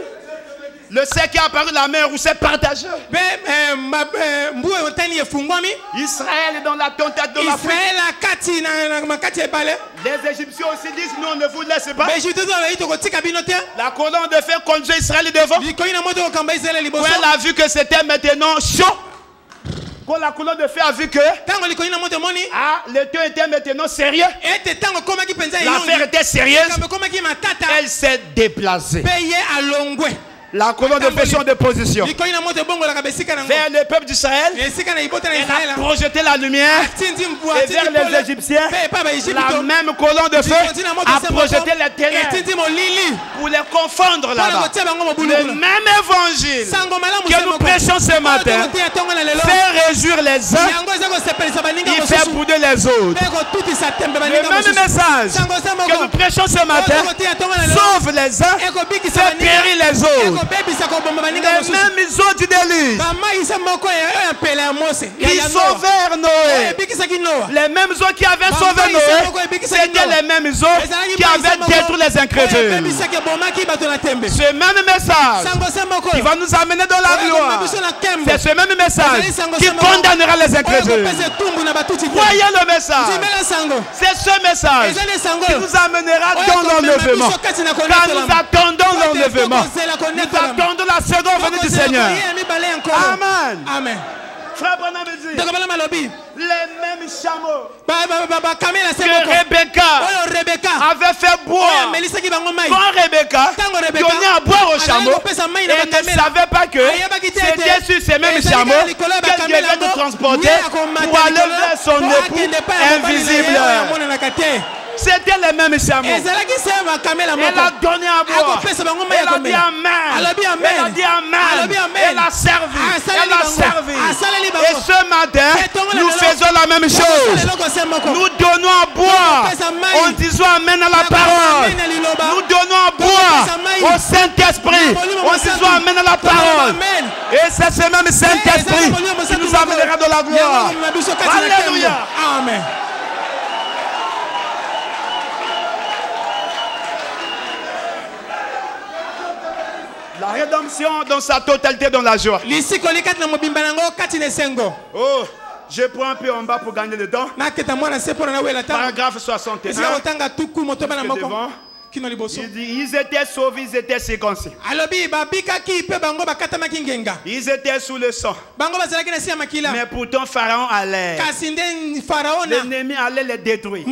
Le cercle est apparu, la mer rouge s'est partagée. Israël est dans la tente de l'Afrique. Les Égyptiens aussi disent, nous on ne vous laisse pas. La colonne de fer conduit Israël devant. Quand elle a vu que c'était maintenant chaud. Quand la colonne de fer a vu que le temps était maintenant sérieux. L'affaire était sérieuse. Elle s'est déplacée. La colonne de fer change de position vers le peuple d'Israël. Elle a projeté la lumière. Et vers les Égyptiens, la même colonne de feu a projeté les ténèbres pour les confondre là-bas. Le même évangile que nous prêchons ce matin fait réjouir les uns, il fait bouder les autres. Le même message que nous prêchons ce matin sauve les uns, fait périr les autres. Les mêmes eaux du déluge qui sauvèrent Noé, les mêmes eaux qui avaient sauvé Noé, c'était les mêmes eaux qui avaient détruit les incrédules. Ce même message qui va nous amener dans la gloire, c'est ce même message qui condamnera les incrédules. Voyez le message. C'est ce message qui nous amènera dans l'enlèvement. Car nous attendons l'enlèvement. Nous attendons la seconde venue du Seigneur. Amen. Amen. Frère Branham dit, les mêmes chameaux que Rebecca avait fait boire. Quand Rebecca donnait à boire aux chameaux, elle ne savait pas que c'était sur ces mêmes chameaux qu'elle devait nous transporter pour aller vers son époux invisible. C'était les mêmes chameaux. Elle a donné à boire. Elle a dit Amen. Elle a dit Amen. Elle a servi. Elle a servi. Et ce matin, nous faisons la même chose. Nous donnons à boire en disant Amen à la parole. Nous donnons à boire au Saint-Esprit en disant Amen à la parole. Et c'est ce même Saint-Esprit qui nous amènera dans la gloire. Alléluia. Amen. La rédemption dans sa totalité dans la joie. Oh, je prends un peu en bas pour gagner le temps. Paragraphe 61. Devant. Il dit, ils étaient sauvés, ils étaient circoncis. Ils étaient sous le sang. Mais pourtant Pharaon allait. L'ennemi allait les détruire.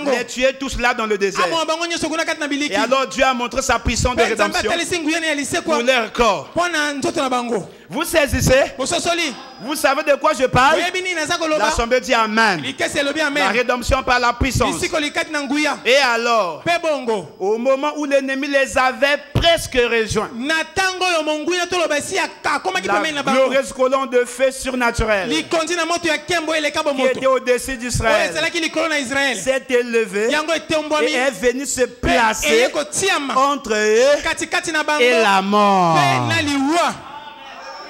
Les tuer tous là dans le désert. Et alors Dieu a montré sa puissance de rédemption pour leur corps. Vous saisissez? Vous savez de quoi je parle? L'Assemblée dit Amen. La rédemption par la puissance. Et alors, au moment où l'ennemi les avait presque rejoints, la glorieuse colonne de feu surnaturelle qui était au-dessus d'Israël s'est élevée et est venue se placer entre eux et la mort.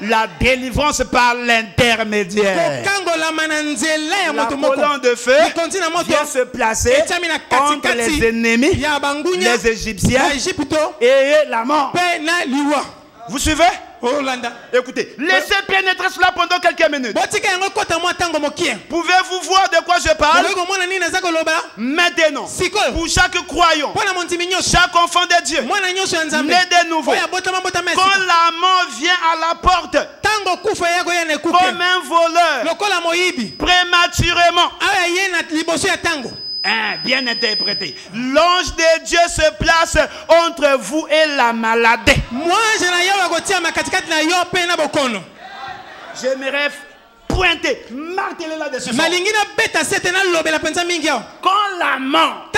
La délivrance par l'intermédiaire. La colonne de feu vient se placer entre les ennemis, les Égyptiens et la mort. Vous suivez? Écoutez, laissez pénétrer cela pendant quelques minutes. Pouvez-vous voir de quoi je parle? Maintenant, pour chaque croyant, chaque enfant de Dieu, né de nouveau, quand la mort vient à la porte, comme un voleur, prématurément, bien interprété. L'ange de Dieu se place entre vous et la maladie. J'aimerais pointer, marteler là-dessus. Quand la mort,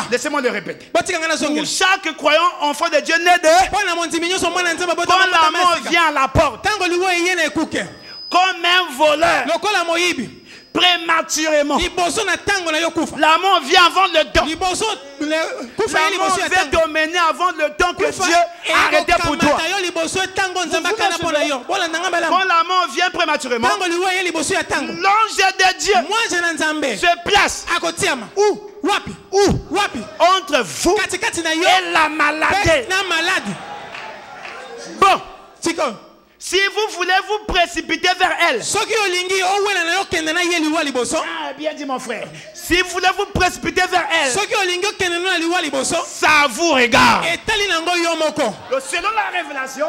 laissez-moi le répéter. Pour chaque croyant, enfant de Dieu né de, quand la mort vient à la porte, comme un voleur, prématurément, la mort vient avant le temps. La mort vient te mener avant le temps que Dieu a arrêté pour toi. Quand la mort vient prématurément, l'ange de Dieu se place où entre vous et la maladie. Bon, si vous voulez vous précipiter vers elle, bien dit mon frère, si vous voulez vous précipiter vers elle, ça vous regarde. Selon la révélation,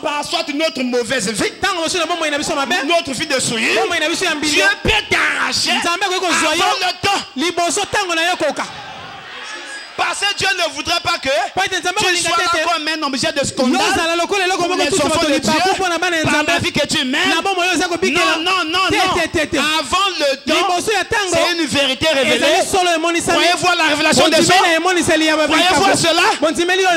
par soit notre mauvaise vie, notre vie de souillure, Dieu peut t'arracher avant le temps. Parce que Dieu ne voudrait pas que tu sois là comme un objet de scandale pour les enfants de Dieu par la vie que tu mènes. Non. Avant le temps, c'est une vérité révélée. Voyez voir la révélation des hommes. Voyez voir cela.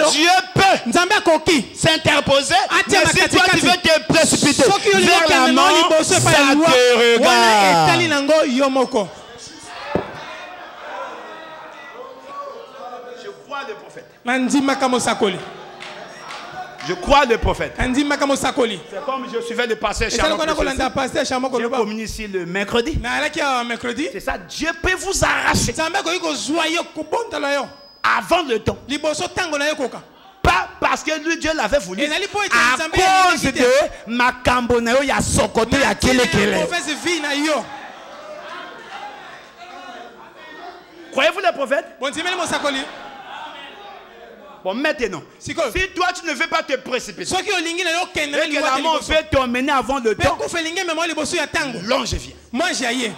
Dieu peut s'interposer. Mais si toi tu veux te précipiter vers la mort, ça te regarde. Je crois le prophète. C'est comme je suivais le pasteur Chamon. Je communie ici le mercredi. C'est ça, Dieu peut vous arracher avant le temps. Pas parce que lui, Dieu l'avait voulu. À cause de ma camboneo, il y a son côté, il y a kele. Croyez-vous le prophète? Bon, maintenant, si toi tu ne veux pas te précipiter et que la mort veut t'emmener avant le temps, l'ange vient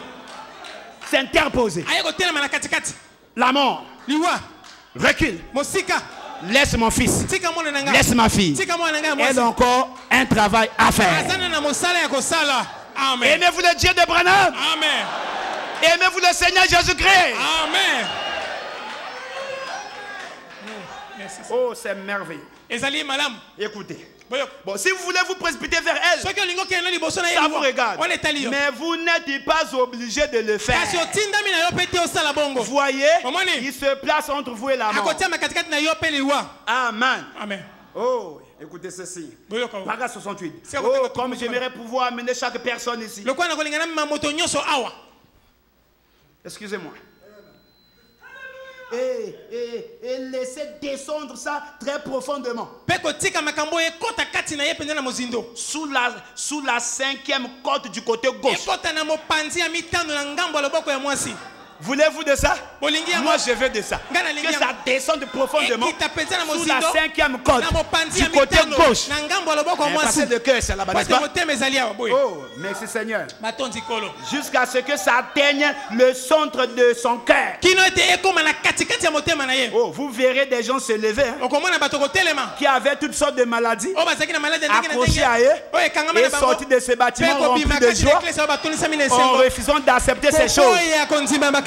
s'interposer. La mort recule. Laisse mon fils, laisse ma fille. Elle a encore un travail à faire. Aimez-vous le Dieu de Branham? Amen. Aimez-vous le Seigneur Jésus-Christ? Amen. Oh, c'est merveilleux. Écoutez. Bon, si vous voulez vous précipiter vers elle, ça vous regarde. Mais vous n'êtes pas obligé de le faire. Vous voyez, il se place entre vous et la mort. Amen. Amen. Oh, écoutez ceci. Paragraphe 68. Oh, comme j'aimerais pouvoir amener chaque personne ici. Excusez-moi. Et laisser descendre ça très profondément. Sous la 5e côte du côté gauche. Voulez-vous de ça? Moi je veux de ça. Que ça descende profondément sous la 5e côte du côté gauche. Parce que le cœur c'est là-bas, n'est-ce pas? Oh, merci Seigneur. Jusqu'à ce que ça atteigne le centre de son cœur. Oh, vous verrez des gens se lever qui avaient toutes sortes de maladies accrochées à eux et sortis de ce bâtiment rempli de joie en refusant d'accepter ces choses.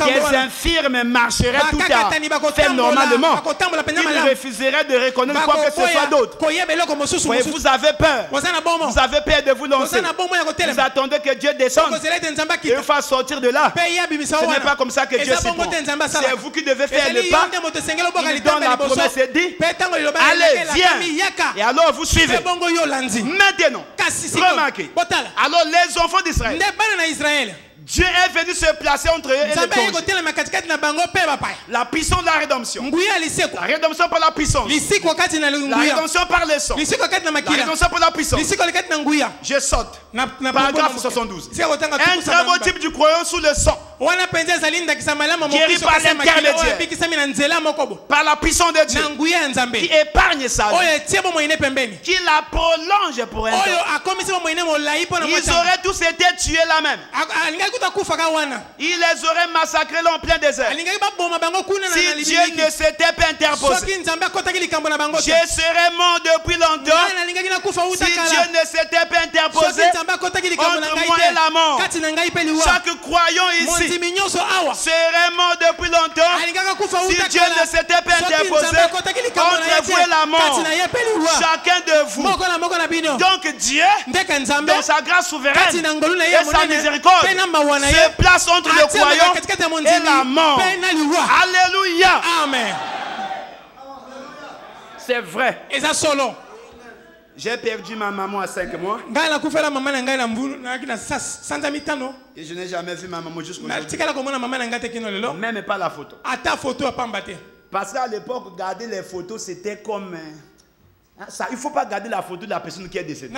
Les infirmes marcheraient tout à fait normalement. Ils refuseraient de reconnaître quoi que ce soit d'autre. Vous avez peur. Vous avez peur de vous lancer. Vous attendez que Dieu descende et vous fasse sortir de là. Ce n'est pas comme ça que Dieu s'y prend. C'est vous qui devez faire le pas. Il donne la promesse et dit allez, viens. Et alors vous suivez. Maintenant, remarquez. Alors les enfants d'Israël, Dieu est venu se placer entre eux et le danger. La puissance de la rédemption. La rédemption par la puissance. La rédemption par le sang. La rédemption par la puissance. Je saute. Paragraphe 72. Un très beau type du croyant sous le sang. Guéri par l'intermédiaire. Par la puissance de Dieu. Qui épargne sa vie. Qui la prolonge pour un temps. Ils auraient tous été tués là même. Il les aurait massacrés là en plein désert. Si Dieu ne s'était pas interposé, je serais mort depuis longtemps. Si Dieu ne s'était pas interposé entre moi et la mort, chaque croyant ici serait mort depuis longtemps. Si Dieu ne s'était pas interposé entre vous et la mort, chacun de vous. Donc Dieu, dans sa grâce souveraine et sa miséricorde, se place entre le croyant et la mort. Alléluia. Amen. C'est vrai. J'ai perdu ma maman à 5 mois. Et je n'ai jamais vu ma maman jusqu'aujourd'hui. Même pas la photo. Parce qu'à l'époque, garder les photos, c'était comme... Ça, il ne faut pas garder la photo de la personne qui est décédée.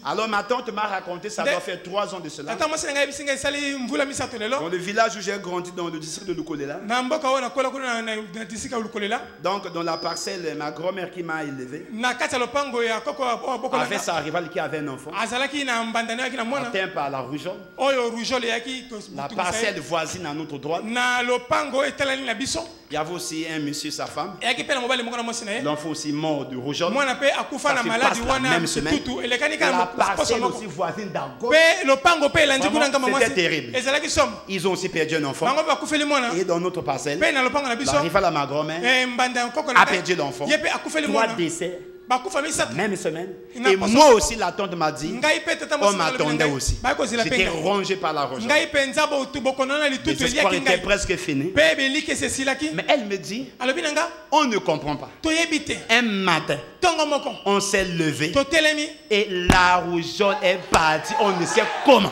Alors ma tante m'a raconté, ça doit faire 3 ans de cela. Dans le village où j'ai grandi, dans le district de Lukolela. Donc dans la parcelle, ma grand-mère qui m'a élevé avait sa rivale qui avait un enfant, atteint par la rougeole. La parcelle voisine à notre droite. Il y avait aussi un monsieur, sa femme. L'enfant aussi mort de rougeole. Ça se passe la même semaine. La parcelle aussi voisine d'à gauche. C'était terrible. Ils ont aussi perdu un enfant. Et dans notre parcelle, la rivale à ma grand-mère a perdu l'enfant. 3 décès. Même semaine. Et moi aussi, la tante m'a dit, on m'attendait aussi. J'étais rongé par la roche. Les espoirs étaient presque finis. Mais elle me dit, on ne comprend pas. Un matin, on s'est levé et la rougeole est partie. On ne sait comment.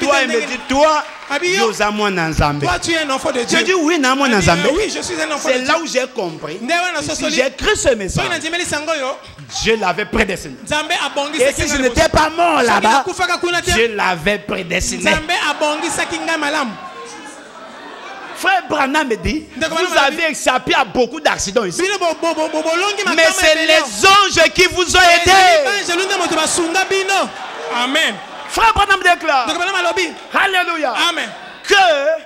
Toi, elle me dit, toi, toi, tu es un enfant de Dieu. Je dis oui, oui, je suis un enfant de Dieu. C'est là où j'ai compris. Si j'ai cru ce message, Dieu l'avait prédestiné. Et si je n'étais pas mort là-bas, Dieu l'avait prédestiné. Frère Branham me dit, vous avez échappé à beaucoup d'accidents ici. Mais c'est les anges qui vous ont aidés. Amen. Frère Branham déclare, alléluia, amen, que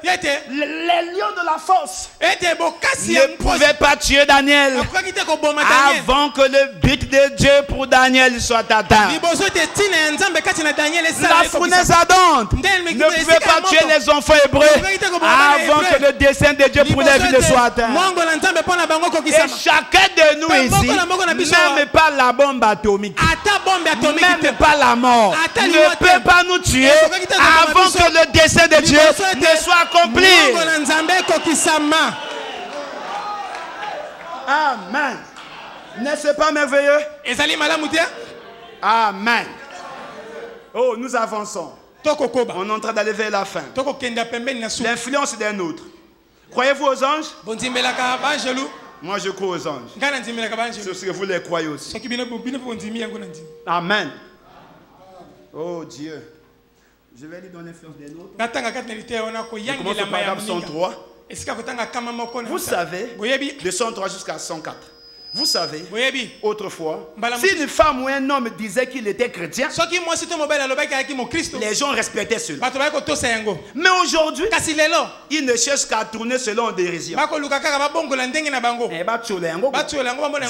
les lions de la force ne pouvaient pas tuer Daniel avant que le but de Dieu pour Daniel soit atteint. La fournaise ardente ne pouvait pas tuer les enfants hébreux avant que le dessein de Dieu pour les vies soit atteint. Et chacun de nous ici, même pas la bombe atomique, même pas la mort, ne peut pas nous tuer avant que le dessein de Dieu ne soit accompli. Amen. N'est-ce pas merveilleux? Amen. Oh, nous avançons. On est en train d'aller vers la fin. L'influence d'un autre. Croyez-vous aux anges? Moi, je crois aux anges. C'est ce que vous les croyez aussi. Amen. Oh Dieu. Je vais lire dans l'influence des autres. Je commence au paragraphe 103. Vous savez, de 103 jusqu'à 104. Vous savez, autrefois, si une femme ou un homme disait qu'il était chrétien, les gens respectaient cela. Mais aujourd'hui, ils ne cherchent qu'à tourner selon dérision.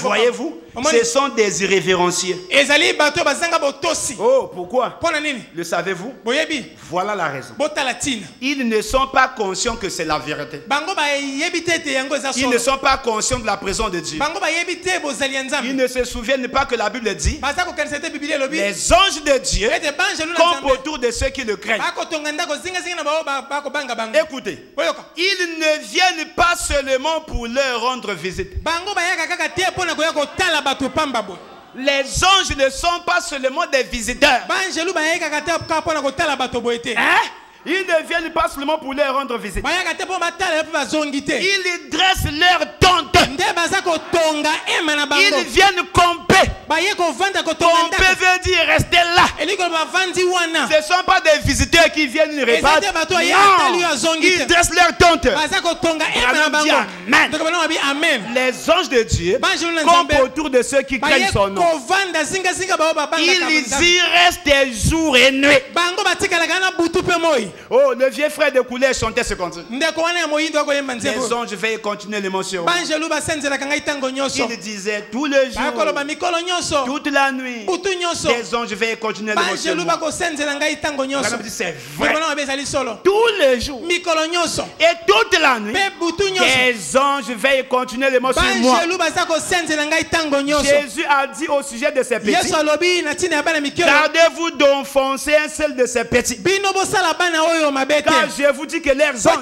Voyez-vous, ce sont des irrévérencieux. Oh, pourquoi? Le savez-vous? Voilà la raison. Ils ne sont pas conscients que c'est la vérité. Ils ne sont pas conscients de la présence de Dieu. Ils ne se souviennent pas que la Bible dit les anges de Dieu campent autour de ceux qui le craignent. Écoutez, ils ne viennent pas seulement pour leur rendre visite. Les anges ne sont pas seulement des visiteurs. Ils ne viennent pas seulement pour leur rendre visite. Ils dressent leur tente. Ils viennent camper. Camper veut dire rester là. Ce ne sont pas des visiteurs qui viennent repas. Non, ils dressent leur tente. Amen. Les anges de Dieu campent autour de ceux qui craignent son nom. Ils y restent jour et nuit. Oh, le vieux frère de Couleur chantait ce cantique. Les anges veillent continuer l'émotion. Il disait tout le jour, toute la nuit. Les anges veillent continuer l'émotion. chez moi. C'est vrai. Tous les jours. Et toute la nuit. Les anges veillent continuellement sur moi. Jésus a dit au sujet de ces petits. Gardez-vous d'enfoncer un seul de ces petits. Car je vous dis que leurs anges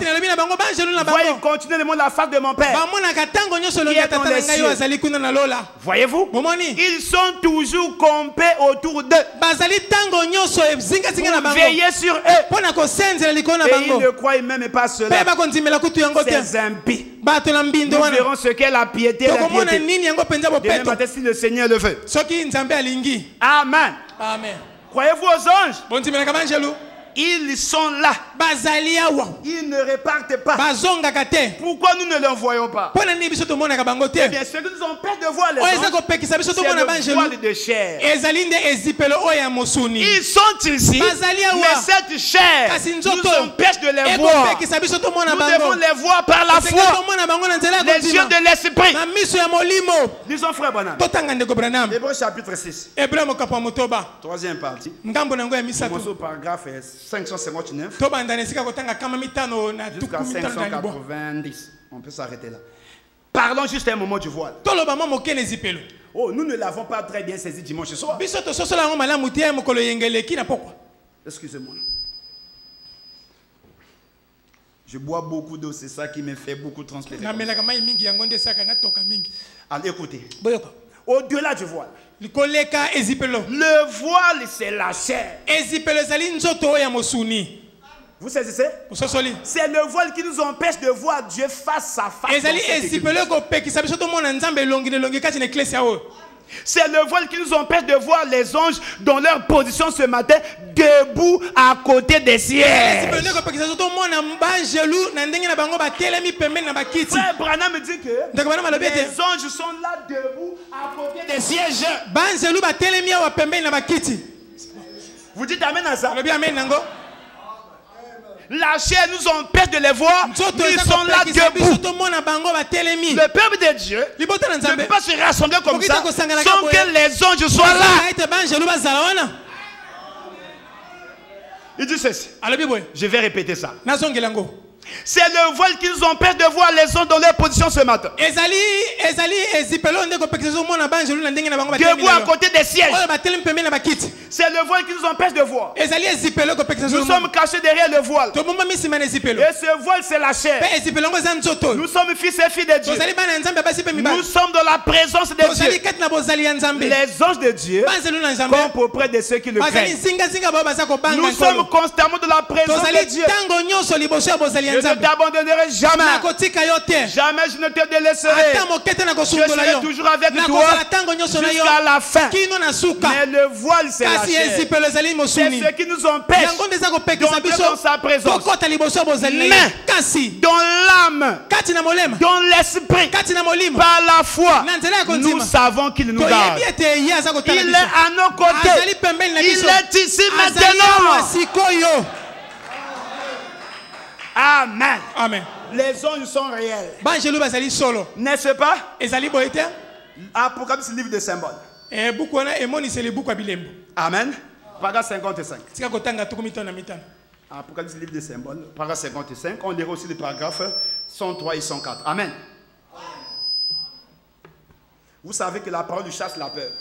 voyez continuellement la face de mon Père qui est dans les cieux. Voyez-vous? Ils sont toujours campés autour d'eux. Veillez sur eux. Et ils ne croient même pas cela. Ces impies. Nous verrons ce qu'est la piété. Demain matin, si le Seigneur le veut. Amen. Amen. Croyez-vous aux anges? Ils sont là. Ils ne repartent pas. Pourquoi nous ne les voyons pas? Eh bien, ce que nous empêche de voir les anges, c'est le voile de chair. Ils sont ici, mais cette chair nous empêche de les voir. Nous devons les voir par la foi. Les yeux de l'esprit. Disons frère Branham. Hébreux chapitre 6. Troisième partie. Commençons au paragraphe 559 jusqu'à 590. On peut s'arrêter là. Parlons juste un moment du voile. Oh, nous ne l'avons pas très bien saisi dimanche soir. Excusez-moi. Je bois beaucoup d'eau, c'est ça qui me fait beaucoup transpirer. Allez, écoutez. Au-delà du voile. Le voile, c'est la chair. Vous saisissez? C'est le voile qui nous empêche de voir Dieu face à face. C'est le voile qui nous empêche de voir les anges dans leur position ce matin, debout à côté des sièges. Frère Branham me dit que les anges sont là debout à côté des sièges. Vous dites amen à ça? La chair nous empêche de les voir. Ils sont là debout. Le peuple de Dieu ne peut pas se rassembler comme ça sans que les anges soient là. Il dit ceci. Je vais répéter ça. C'est le voile qui nous empêche de voir les anges dans leur position ce matin. Debout à côté des sièges. C'est le voile qui nous empêche de voir. Nous sommes cachés derrière le voile. Et ce voile, c'est la chair. Nous sommes fils et filles de Dieu. Nous sommes dans la présence de Dieu. Les anges de Dieu campent auprès de ceux qui le craignent. Nous sommes constamment dans la présence de Dieu. Je ne t'abandonnerai jamais. Jamais je ne te délaisserai. Je serai toujours avec toi jusqu'à la fin. Mais le voile, c'est la chair. C'est ce qui nous empêche d'entrer dans sa présence. Mais dans l'âme, dans l'esprit, par la foi, nous savons qu'il nous garde. Il est à nos côtés. Il est ici maintenant. Amen. Amen. Les anges sont réels. N'est-ce pas? Apocalypse, livre de symboles. Amen. Paragraphe 55. Apocalypse, livre de symboles. Paragraphe 55. On lira aussi les paragraphes 103 et 104. Amen. Vous savez que la parole chasse la peur.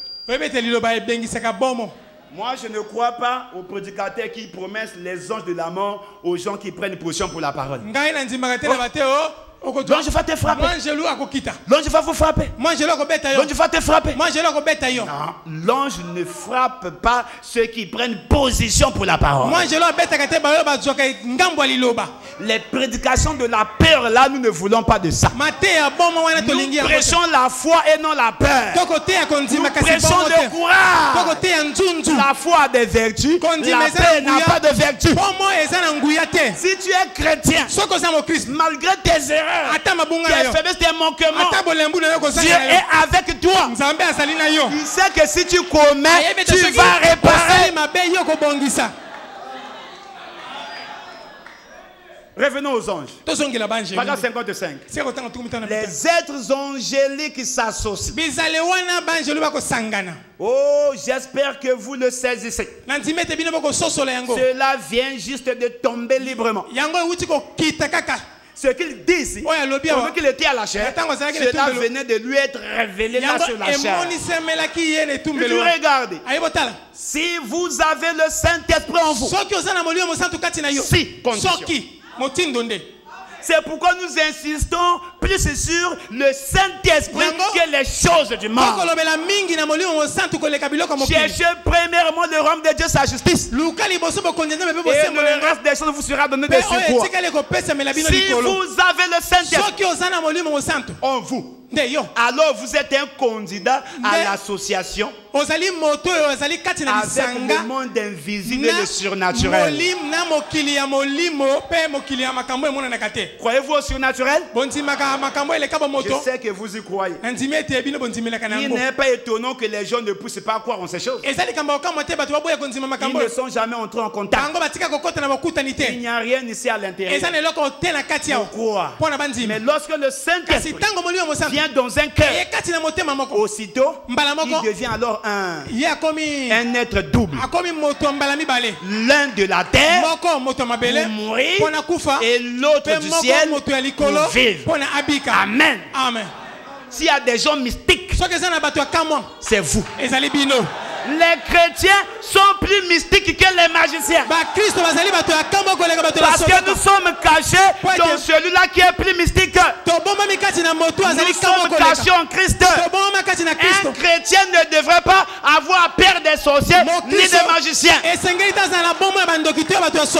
Moi, je ne crois pas aux prédicateurs qui promettent les anges de la mort aux gens qui prennent position pour la parole. L'ange va te frapper. L'ange va vous frapper. L'ange va te frapper. Non, l'ange ne frappe pas ceux qui prennent position pour la parole. Les prédications de la peur, là, nous ne voulons pas de ça. Nous prêchons la foi et non la peur. Nous prêchons le courage. La foi a des vertus. La peur n'a pas de vertus. Si tu es chrétien, malgré tes erreurs, tes faiblesses, tes manquements, Dieu est avec toi. Il sait que si tu commets, tu vas réparer. Revenons aux anges. Paragraphe 55. Les êtres angéliques s'associent. Oh, j'espère que vous le saisissez. Cela vient juste de tomber librement. Ce qu'il dit ici, pendant qu'il était à la chair, cela venait de lui être révélé là sur la chair. Et tu regardes, si vous avez le Saint-Esprit en vous, si, condition. C'est pourquoi nous insistons plus sur le Saint-Esprit que les choses du monde. Cherchez premièrement le royaume de Dieu, sa justice. Et le reste des choses vous sera donné de surcroît. Si vous avez le Saint-Esprit en vous, alors vous êtes un candidat à l'association avec le monde invisible et le surnaturel. Croyez-vous au surnaturel? Je sais que vous y croyez. Il n'est pas étonnant que les gens ne puissent pas croire en ces choses. Ils ne sont jamais entrés en contact. Il n'y a rien ici à l'intérieur pour croire. Mais lorsque le Saint-Esprit vient dans un cœur, aussitôt, il devient alors un être double. L'un de la terre pour mourir et l'autre du ciel pour vivre. Amen. S'il y a des gens mystiques, c'est vous. Les chrétiens sont plus mystiques que les magiciens. Parce que nous sommes cachés dans celui-là qui est plus mystique. Nous sommes cachés en Christ. Un chrétien ne devrait pas avoir peur des sorciers ni des magiciens.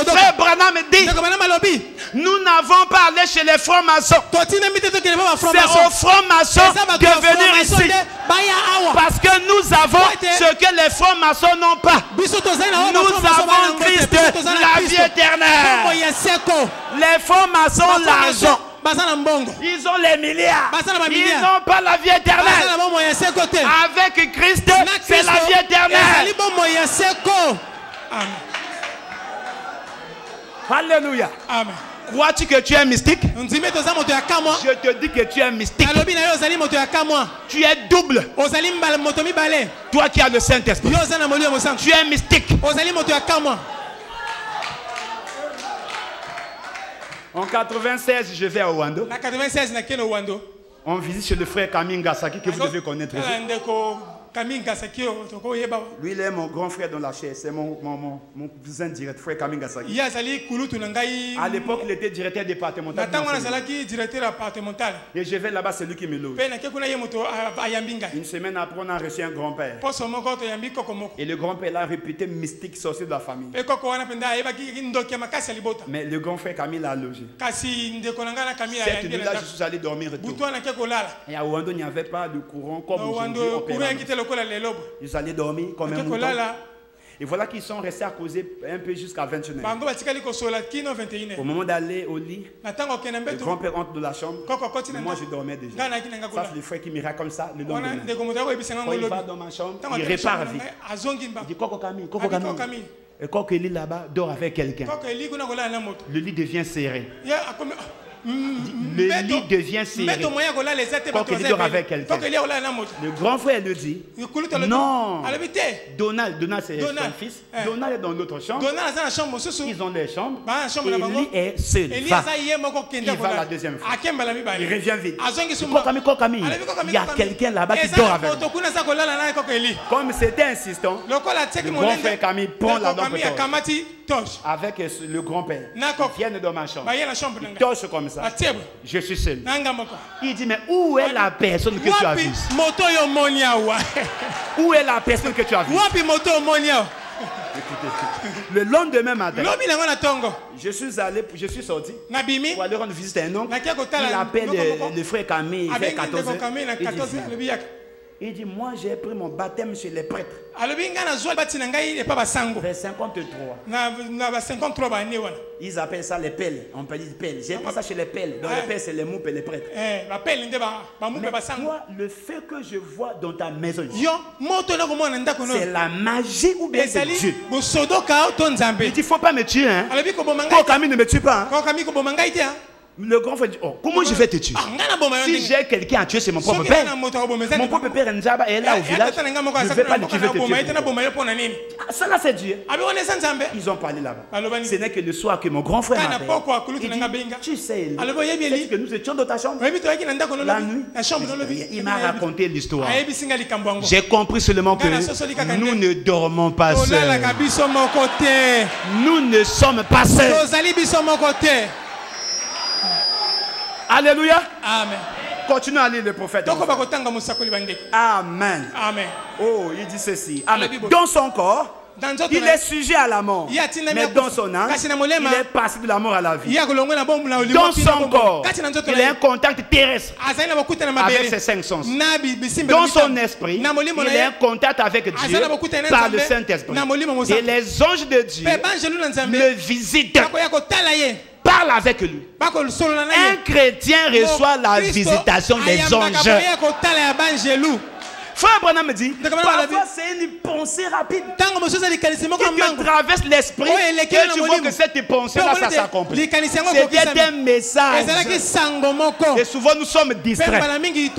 Frère Branham dit, nous n'avons pas allé chez les francs-maçons. C'est aux francs-maçons de venir ici. Parce que nous avons ce que les francs-maçons n'ont pas. Nous avons Christ, la vie éternelle. Les francs-maçons ont l'argent. Ils ont les milliards. Ils n'ont pas la vie éternelle. Avec Christ, c'est la vie éternelle. Alléluia. Amen. Crois-tu que tu es mystique? Je te dis que tu es mystique. Tu es double. Toi qui as le Saint-Esprit, tu es mystique. En 96, je vais à Wando. On visite chez le frère Camille Ngasaki que vous devez connaître. Lui, il est mon grand frère dans la chair. C'est mon cousin direct, frère Camille Ngasaki. À l'époque, il était directeur départemental. Et je vais là-bas, c'est lui qui me loge. Une semaine après, on a reçu un grand-père. Et le grand-père l'a réputé mystique, sorcier de la famille. Mais le grand frère Camille l'a logé. Cette nuit-là, je suis allé dormir. Et à Wando, il n'y avait pas de courant comme aujourd'hui. Ils allaient dormir comme un mouton. Et voilà qu'ils sont restés à causer un peu jusqu'à 21h. Au moment d'aller au lit, le grand-père entre de la chambre. Moi, je dormais déjà. Ça, c'est le frère qui me raconte comme ça le lendemain. Quand il va dans ma chambre, il répare vite. Il dit Coco Camille, Coco Camille. Et quand il est là-bas, dort avec quelqu'un. Le lit devient serré. Le lit devient serré. Quand il dort avec quelqu'un. Le grand frère le dit. Non. Donald c'est son fils. Donald est dans l'autre chambre. Ils ont des chambres. Et lui est seul. Il va la deuxième fois. Il revient vite. Camille. Il y a quelqu'un là-bas qui dort avec lui. Comme c'était insistant, le grand frère Camille prend la lampe avec le grand-père. Ils viennent dans ma chambre. Ils torchent comme ça. Je suis seul. Il dit, mais où est la personne que tu as vue? Où est la personne que tu as vue? Écoutez, le lendemain matin, je suis sorti pour aller rendre visite à un oncle. Il appelle le frère Camille vers 14h. Il dit, moi j'ai pris mon baptême chez les prêtres. Vers 53. Ils appellent ça les pelles. On peut dire pelles. J'ai pris ça chez les pelles. Donc les pelles, c'est les moupes et les prêtres. Mais toi, le fait que je vois dans ta maison, c'est la magie ou bien c'est Dieu. Il dit, il ne faut pas me tuer. Hein. Camille ne me tue pas. Hein. Le grand frère dit, oh, comment je vais te tuer? Si j'ai quelqu'un à tuer, c'est mon propre père. Mon propre père Njaba est là au village. Je ne vais pas le tuer, je vais te tuer. Ça là c'est Dieu. Ils ont parlé là-bas. Ce n'est que le soir que mon grand frère m'a appelé. Il dit, tu sais, que nous étions dans ta chambre. La nuit, il m'a raconté l'histoire. J'ai compris seulement que nous ne dormons pas seuls. Nous ne sommes pas seuls. Alléluia. Amen. Continue à lire le prophète. Amen. Amen. Oh, il dit ceci. Amen. Dans son corps, il est sujet à la mort. Mais dans son âme, il est passé de la mort à la vie. Dans son corps, il a un contact terrestre avec ses 5 sens. Dans son esprit, il a un contact avec Dieu par le Saint-Esprit. Et les anges de Dieu le visitent. Parle avec lui. Un chrétien reçoit la visitation des anges. Frère Branham me dit, parfois c'est une pensée rapide qui te traverse l'esprit et tu vois que cette pensée-là, ça s'accomplit. C'était un message. Et souvent nous sommes distraits. Il dit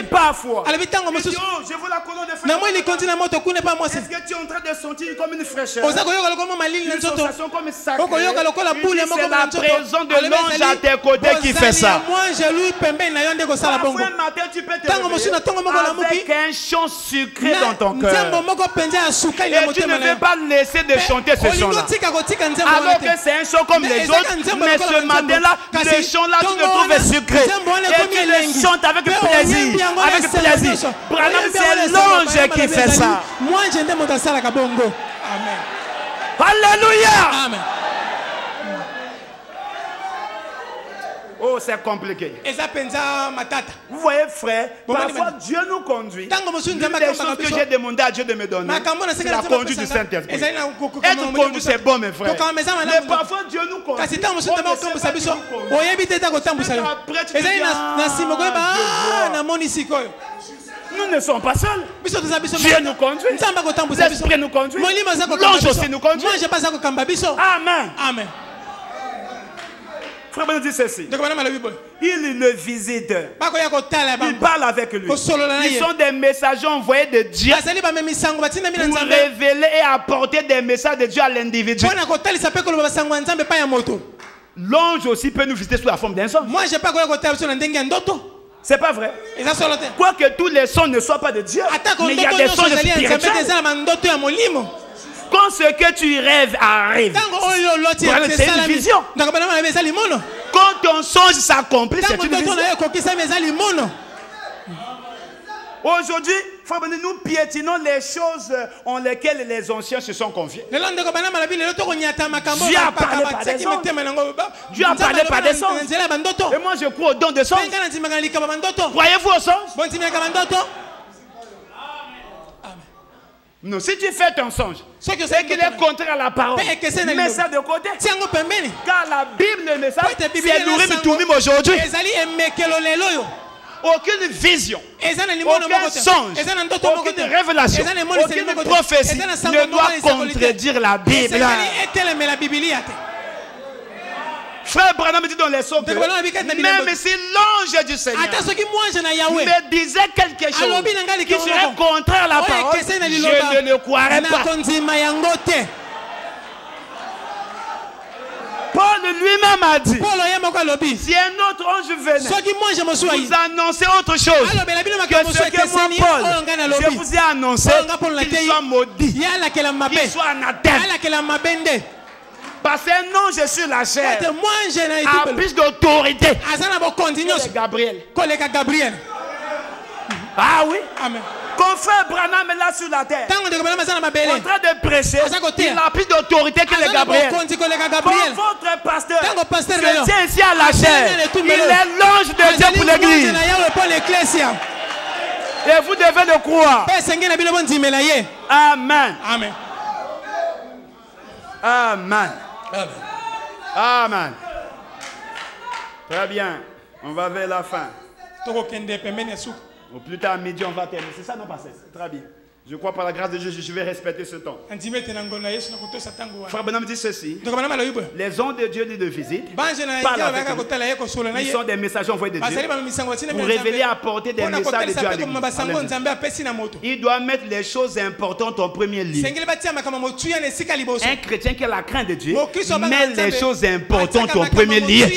parfois, je vois la colonne de feu. Est-ce que tu es en train de sentir comme une fraîcheur? Une sensation comme ça. C'est la présence de l'ange à tes côtés qui fait ça. Parfois un matin tu peux te réveiller avec un chant sucré dans ton cœur. Et tu ne veux pas laisser de chanter ce chant-là. Alors que c'est un chant comme les autres, mais ce matin-là, ce chant-là, tu le trouves sucré. Et tu le chantes avec plaisir. Avec plaisir. Branham, c'est l'ange qui fait ça. Alléluia. Amen. Oh, c'est compliqué. Vous voyez, frère, parfois Dieu nous conduit. L'une des choses que j'ai demandé à Dieu de me donner, c'est la conduite du Saint-Esprit. Être conduit, c'est bon, mes frères. Mais parfois Dieu nous conduit. Après, tu nous ne sommes pas seuls. Dieu nous conduit. L'Esprit nous conduit. L'ange aussi nous conduit. Amen. Amen. Frère Branham dit ceci. Il le visite. Il parle avec lui. Ils sont des messagers envoyés de Dieu pour révéler et apporter des messages de Dieu à l'individu. L'ange aussi peut nous visiter sous la forme d'un son. C'est pas vrai. Quoique tous les sons ne soient pas de Dieu, mais il y a des sons spirituels. Quand ce que tu rêves arrive, c'est une vision. Quand ton songe s'accomplit, c'est une vision. Aujourd'hui, nous piétinons les choses en lesquelles les anciens se sont confiés. Dieu a parlé par des sons. Dieu a parlé par des sons. Et moi je crois au don de sons. Croyez-vous au sens? Non, si tu fais ton songe, c'est qu'il est contraire à la parole. Mets ça de côté. Car la Bible, le message, c'est Nourim Toumim aujourd'hui. Aucune vision, aucun songe, aucune révélation, aucune prophétie ne doit contredire la Bible. Frère Branham dit dans les sons que même si l'ange du Seigneur me disait quelque chose qui serait contraire à la parole, je ne le croirais pas. Paul lui-même a dit, si un autre ange venait vous annoncer autre chose que ce que moi, Paul, je vous ai annoncé, qu'il soit maudit, qu'il soit anathème. Parce qu'un ange sur la chair a plus d'autorité que Gabriel. Ah oui? Amen. Quand frère Branham est là sur la terre, en train de prêcher, il a plus d'autorité que le Gabriel. Quand votre pasteur se tient ici à la chair, il est l'ange de Dieu pour l'église. Et vous devez le croire. Amen. Amen. Amen. Amen. Très bien. On va vers la fin. Au plus tard, à midi, on va terminer. C'est ça, non, pasteur? Très bien. Je crois par la grâce de Dieu, je vais respecter ce temps. Frère Branham dit ceci. Les ondes de Dieu de visite ils sont des messagers envoyés de Dieu pour révéler, apporter des messages de Dieu à l'église. Il doit mettre les choses importantes en premier lieu. Un chrétien qui a la crainte de Dieu met les choses importantes en premier lieu.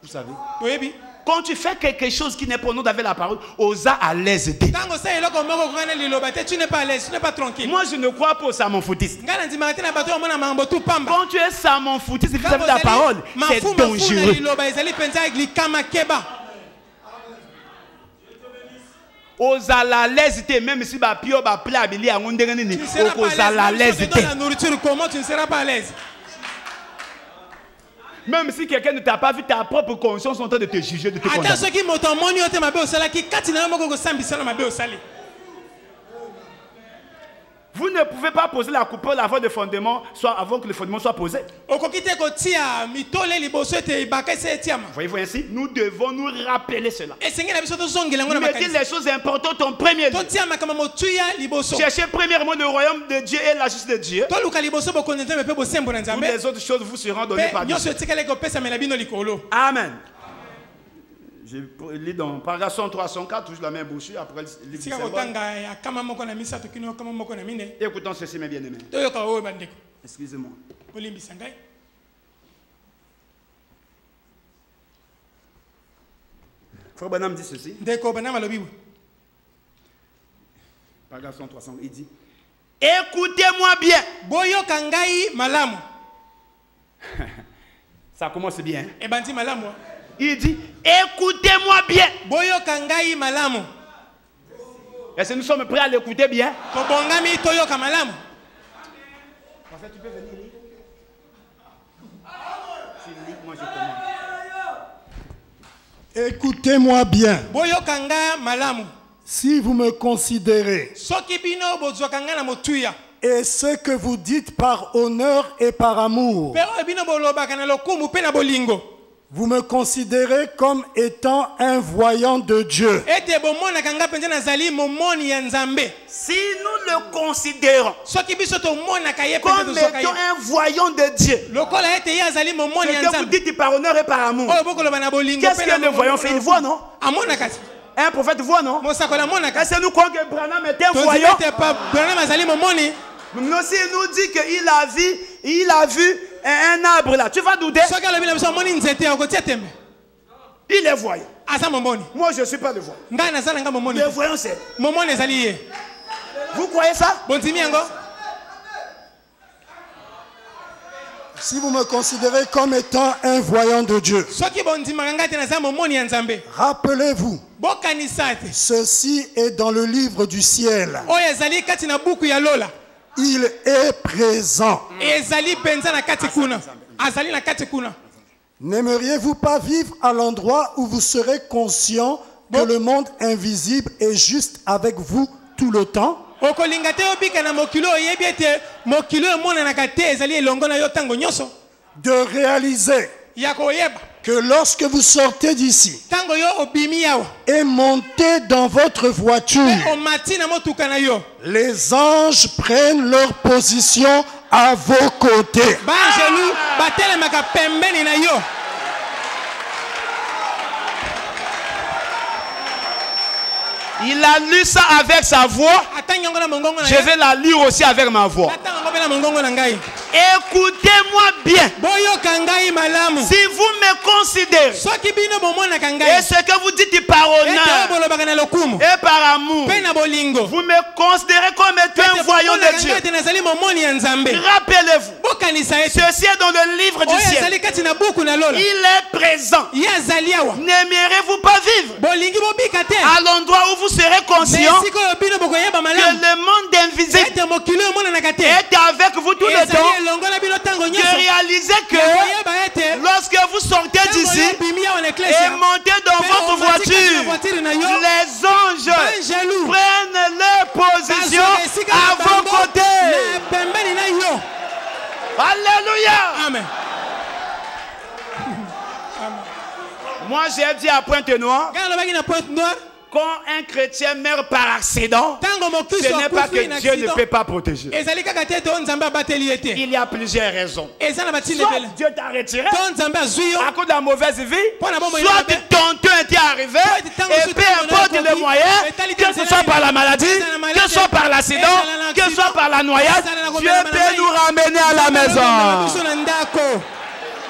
Vous savez? Quand tu fais quelque chose qui n'est pas au nom avec la parole, osa à l'aise. Tu n'es pas à l'aise, tu n'es pas tranquille. Moi je ne crois pas au sermon foutiste. Quand tu es sermon foutiste vis-à-vis de la parole, c'est dangereux. Osa la l'aise, même si ba pio ba plat abili a ngondenganini, osa la l'aise. Comment tu ne seras pas à l'aise? Même si quelqu'un ne t'a pas vu, ta propre conscience est en train de te juger, de te condamner. Vous ne pouvez pas poser la coupole avant le fondement, soit avant que le fondement soit posé. Voyez-vous ainsi, nous devons nous rappeler cela. Mettez les choses importantes en premier lieu. Cherchez premièrement le royaume de Dieu et la justice de Dieu. Toutes les autres choses vous seront données par Dieu. Amen. Je lis dans paragraphe 103, 104, toujours la même bouche, après le livre du symbole. Écoutons ceci, mes bien-aimés. Excusez-moi. Frère Branham dit ceci. Paragraphe 103, il dit: écoutez-moi bien. Ça commence bien. Il dit: écoutez-moi bien. Est-ce que nous sommes prêts à l'écouter bien? Tu peux venir lire. Tu lis, moi je commande. Écoutez-moi bien. Si vous me considérez et ce que vous dites par honneur et par amour, vous me considérez comme étant un voyant de Dieu. Si nous le considérons comme étant un voyant de Dieu, ce que vous dites par honneur et par amour, qu'est-ce que le voyant fait? Il voit, non? Un prophète voit, non? Est-ce que nous croyons que Branham est un voyant? Nous aussi, il nous dit qu'il a vu un arbre là. Tu vas douter? Il est voyant. Moi, je ne suis pas le voyant. Le voyant, c'est. Vous croyez ça? Si vous me considérez comme étant un voyant de Dieu, rappelez-vous, ceci est dans le livre du ciel. Il est présent. N'aimeriez-vous pas vivre à l'endroit où vous serez conscient que le monde invisible est juste avec vous tout le temps? De réaliser que lorsque vous sortez d'ici et montez dans votre voiture, les anges prennent leur position à vos côtés. Il a lu ça avec sa voix. Je vais la lire aussi avec ma voix. Écoutez-moi bien. Si vous me considérez et ce que vous dites par honneur et par amour, vous me considérez comme étant un voyant de Dieu. Rappelez-vous, ceci est dans le livre du ciel. Il est présent. N'aimerez-vous pas vivre à l'endroit où vous serez conscient que le monde invisible est avec vous tout le temps? De réaliser que lorsque vous sortez d'ici et montez dans votre voiture, les anges prennent leur position à vos côtés. Alléluia. Amen. Moi, j'ai dit à Pointe-Noire, quand un chrétien meurt par accident, ce n'est pas que Dieu ne peut pas protéger. Il y a plusieurs raisons. Soit Dieu t'a retiré à cause de la mauvaise vie, soit ton temps était arrivé, et peu importe le moyen, que ce soit par la maladie, que ce soit par l'accident, que ce soit par la noyade, Dieu peut nous ramener à la maison.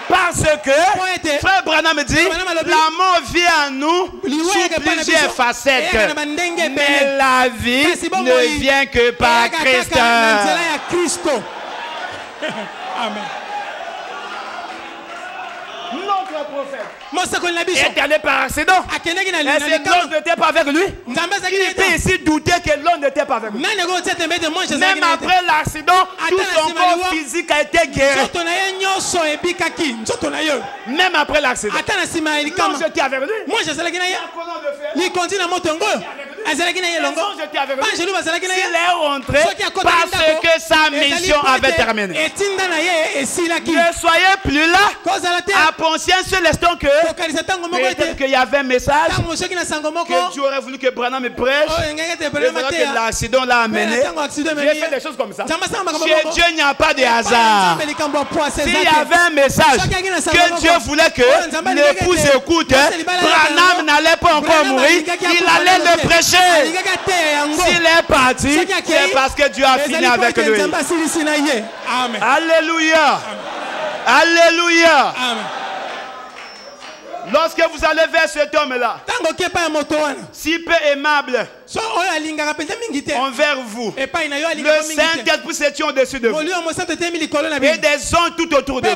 Parce que, frère Branham dit, la mort vient à nous sous plusieurs facettes. Mais la vie ne vient que par Christ. Amen. Notre prophète est allé par accident. Est-ce que l'homme n'était pas avec lui? Il peut ici douter que l'homme n'était pas avec lui. Même après l'accident, tout son corps physique a été guéri. Même après l'accident. Non, j'étais avec lui. Il continue à monter en gros. S'il est rentré parce que sa mission avait terminé. Ne soyez plus là à penser un seul instant que peut-être qu'il y avait un message que Dieu aurait voulu que Branham me prêche. Que l'accident l'a amené. J'ai fait des choses comme ça. Chez Dieu, il n'y a pas de hasard. S'il y avait un message que Dieu voulait que l'épouse écoute, Branham n'allait pas encore mourir, il allait le prêcher. S'il est parti, c'est parce que Dieu a fini avec lui. Amen. Alléluia. Alléluia. Amen. Lorsque vous allez vers cet homme-là, si peu aimable envers vous, le Saint-Esprit se tient au-dessus de vous et des anges tout autour de vous.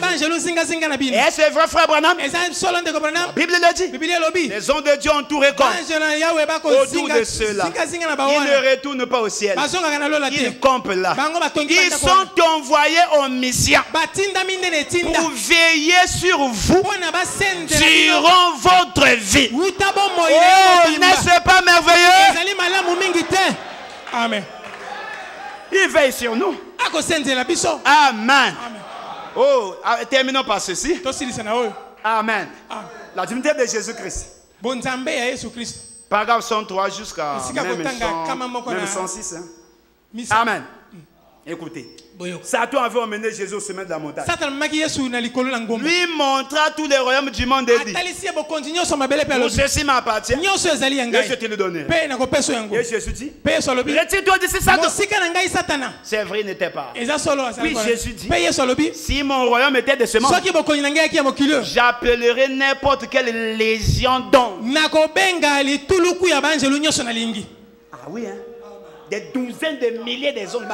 Et c'est vrai, frère Branham? La Bible le dit. Les anges de Dieu entourent comme autour de ceux-là. Ils ne retournent pas au ciel. Ils campent là. Ils sont envoyés en mission pour veiller sur vous durant votre vie. Oh, n'est-ce pas merveilleux? Amen. Il veille sur nous. Amen. Oh, terminons par ceci. Amen. La divinité de Jésus-Christ. Paragraphe 103 jusqu'à même 106. Hein? Amen. Écoutez. Satan avait emmené Jésus au sommet de la montagne. Lui montra tous les royaumes du monde et dit: pour ceci m'appartient. Et je te le donnerai. Et Jésus dit: retire-toi d'ici, Satan. C'est vrai, il n'était pas. Puis Jésus dit: si mon royaume était de ce monde, j'appellerai n'importe quelle légion d'hommes. Ah oui, hein? Des douzaines de milliers de hommes.